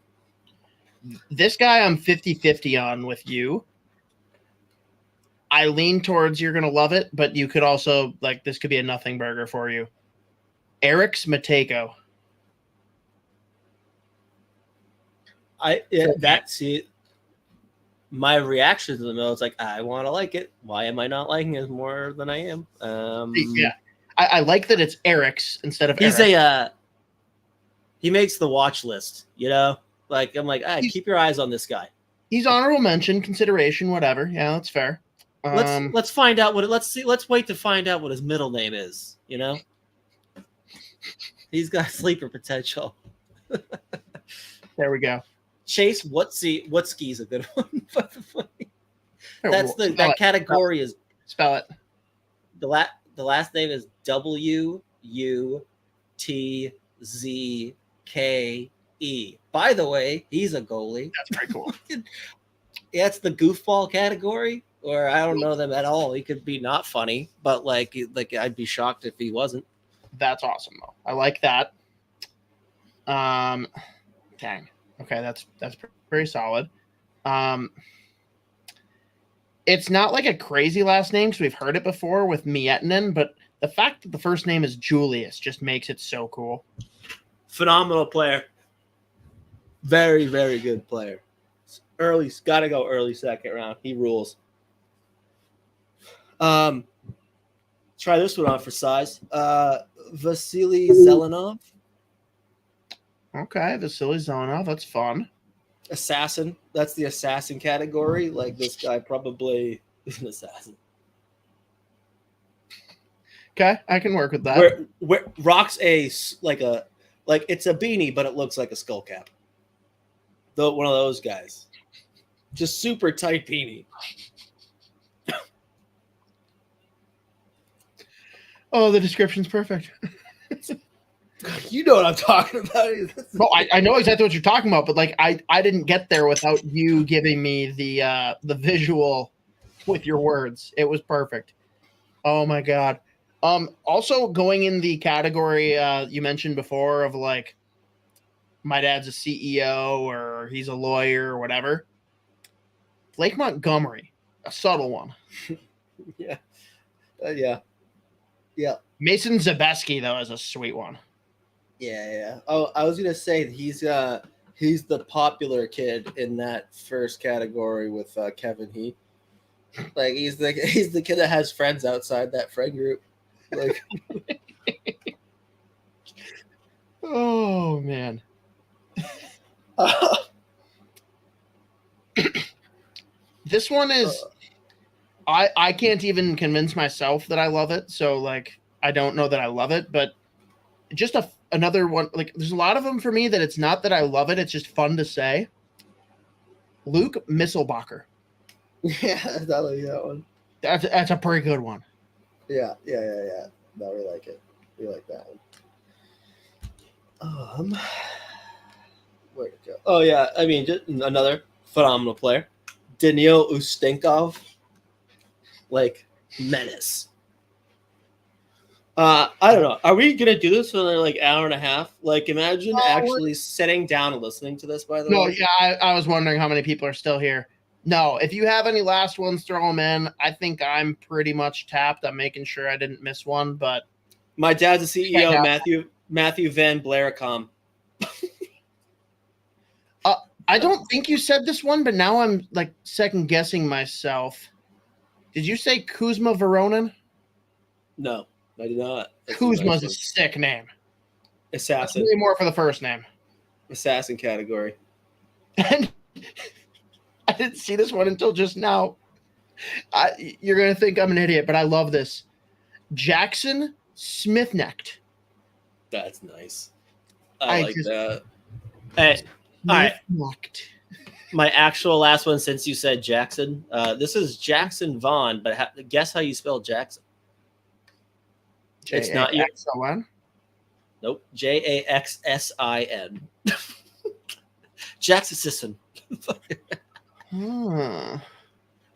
This guy I'm 50-50 on with you. I lean towards you're gonna love it, but you could also like this could be a nothing burger for you. Eric's Matejko. My reaction to the middle is like, I want to like it. Why am I not liking it more than I am? Yeah, I like that it's Eric's instead of he's Eric. He makes the watch list, you know. Like I'm like, keep your eyes on this guy. He's honorable mention, consideration, whatever. Yeah, that's fair. Let's find out let's wait to find out what his middle name is. You know. He's got sleeper potential. There we go. Chase Whatski's a good one. That category is spell it. The last name is WUTZKE. By the way, he's a goalie. That's pretty cool. That's the goofball category, or I don't know them at all. He could be not funny, but like I'd be shocked if he wasn't. That's awesome though. I like that. Dang. Okay, that's pretty solid. It's not like a crazy last name because we've heard it before with Miettinen, but the fact that the first name is Julius just makes it so cool. Phenomenal player. Very, very good player. Gotta go early second round. He rules. Try this one on for size. Vasily Zelenov. Okay, Vasily Zelenov. That's fun. Assassin. That's the assassin category. Like this guy probably is an assassin. Okay, I can work with that. Where rocks it's a beanie, but it looks like a skull cap. Though one of those guys. Just super tight beanie. Oh, the description's perfect. You know what I'm talking about. Well, I know exactly what you're talking about, but like I didn't get there without you giving me the visual with your words. It was perfect. Oh my god. Also going in the category you mentioned before of like my dad's a CEO or he's a lawyer or whatever. Blake Montgomery, a subtle one. Yeah. Yeah. Mason Zabeski though is a sweet one. Yeah. Oh, I was gonna say he's the popular kid in that first category with Kevin He. Like he's the kid that has friends outside that friend group. Like Oh man. This one is I can't even convince myself that I love it, so like I don't know that I love it, but just another one. Like there's a lot of them for me that it's not that I love it, it's just fun to say. Luke Misselbacher. Yeah, I like that one. That's a pretty good one. Yeah. No, we like it. We like that one. Where'd it go? Oh yeah, I mean, just another phenomenal player, Daniil Ustenkov, like menace. I don't know. Are we gonna do this for like hour and a half? Like, imagine actually sitting down and listening to this. By the way, yeah, I was wondering how many people are still here. No, if you have any last ones, throw them in. I think I'm pretty much tapped. I'm making sure I didn't miss one, but my dad's the CEO, Matthew Van Blaricom. I don't think you said this one, but now I'm like second guessing myself. Did you say Kuzma Voronin? No, I did not. Kuzma's a sick name. Assassin. Way more for the first name. Assassin category. And I didn't see this one until just now. You're going to think I'm an idiot, but I love this. Jackson Smithnecht. That's nice. I like that. Hey, all right. My actual last one, since you said Jackson, this is Jackson Vaughn, but guess how you spell Jackson? It's not Jackson. Nope. Jaxsin. Jackson Sisson. All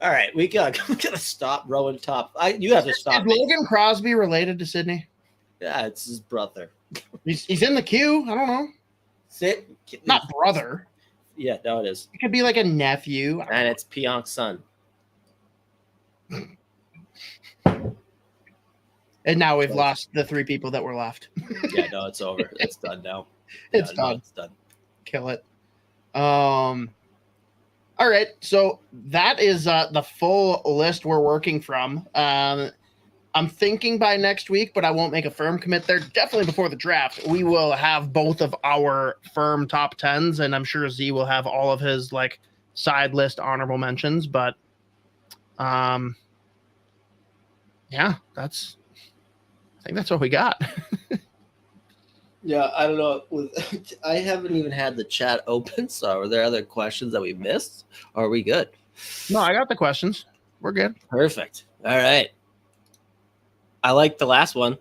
right, we gotta stop rowing top. You have to stop. Is Logan Crosby related to Sydney? Yeah, it's his brother. He's in the queue. I don't know. Not brother. Yeah, no, it is. It could be like a nephew. And it's Pionk's son. And now we've lost the three people that were left. Yeah, no, it's over. It's done now. It's done. Kill it. All right, so that is the full list we're working from. I'm thinking by next week, but I won't make a firm commit there. Definitely before the draft, we will have both of our firm top 10s, and I'm sure Z will have all of his like side list honorable mentions. But yeah, I think that's what we got. Yeah, I don't know. I haven't even had the chat open, so are there other questions that we missed? Or are we good? No, I got the questions. We're good. Perfect. All right. I like the last one.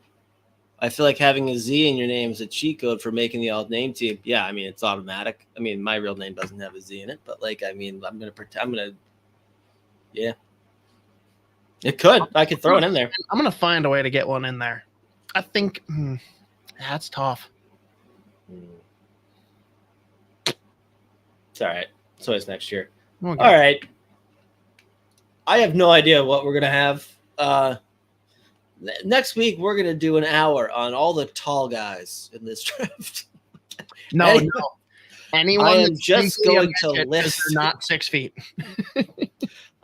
I feel like having a Z in your name is a cheat code for making the alt name team. Yeah, I mean, it's automatic. I mean, my real name doesn't have a Z in it, but like, I mean, yeah. It could. I could throw it in there. I'm going to find a way to get one in there. I think that's tough. It's all right. So it's next year. Okay. All right. I have no idea what we're going to have. Next week, we're going to do an hour on all the tall guys in this draft. No. Anyone I am just going to list. They're not 6 feet.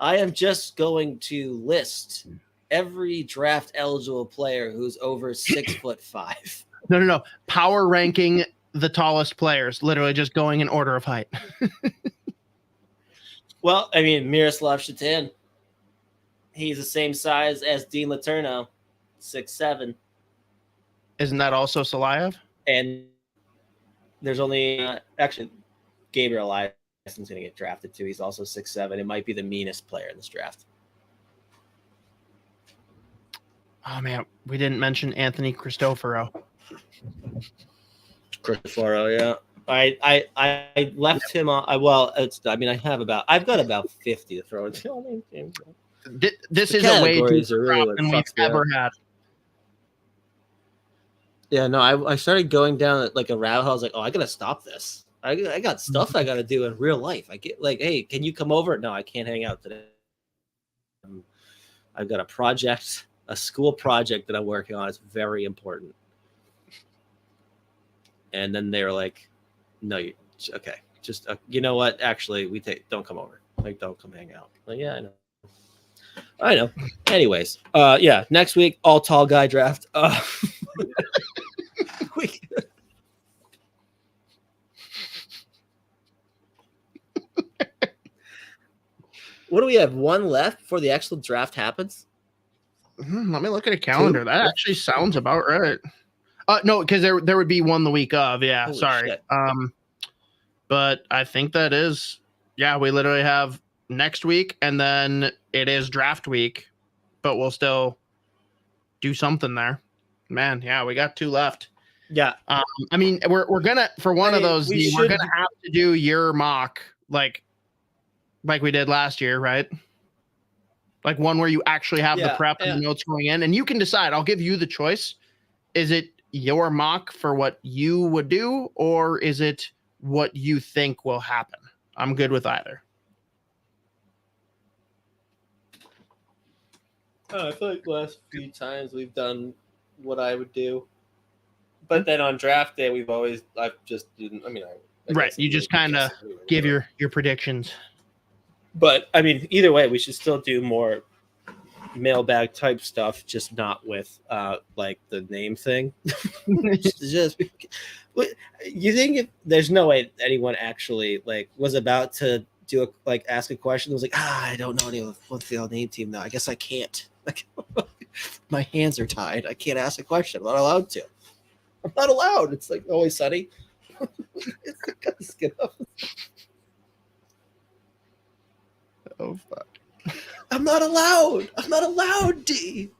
I am just going to list every draft eligible player who's over 6'5". No. Power ranking the tallest players, literally just going in order of height. Well, I mean, Miroslav Shatan. He's the same size as Dean Letourneau, 6'7". Isn't that also Salayev? And there's only actually Gabriel Eliasson's going to get drafted too. He's also 6'7". It might be the meanest player in this draft. Oh man, we didn't mention Anthony Cristoforo. Yeah. I left him on. I've got about 50 to throw in. This is a way to really than we've ever had. Yeah, no, I started going down like a rabbit hole. I was like, oh, I gotta stop this. I got stuff I gotta do in real life. I get like, hey, can you come over? No, I can't hang out today. I've got a school project that I'm working on. It's very important. And then they were like, no, okay, just you know what? Actually, don't come over. Like, don't come hang out. Like, yeah, I know. Anyways, yeah, next week all tall guy draft. What do we have? One left before the actual draft happens? Let me look at a calendar. That actually sounds about right. No, because there would be one the week of. Yeah, Holy sorry. shit. But I think that is. Yeah, we literally have next week, and then it is draft week, but we'll still do something there. Man, yeah, we got 2 left. Yeah. I mean, we're gonna for one of those, we're gonna have to do your mock like we did last year, right? Like one where you actually have the prep and the notes going in, and you can decide. I'll give you the choice. Is it your mock for what you would do, or is it what you think will happen? I'm good with either. I feel like the last few times we've done what I would do, but then on draft day I've just didn't. I mean, right? You just kind of give your predictions. But I mean, either way, we should still do more mailbag type stuff, just not with like the name thing. just you think there's no way anyone actually like was about to do ask a question, was like, I don't know any of the name team now. I guess I can't. Like, my hands are tied. I can't ask a question. I'm not allowed to. I'm not allowed. It's like Always Sunny. It's get up. Oh fuck. I'm not allowed. I'm not allowed, D.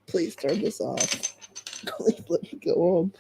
Please turn this off. Please let me go home.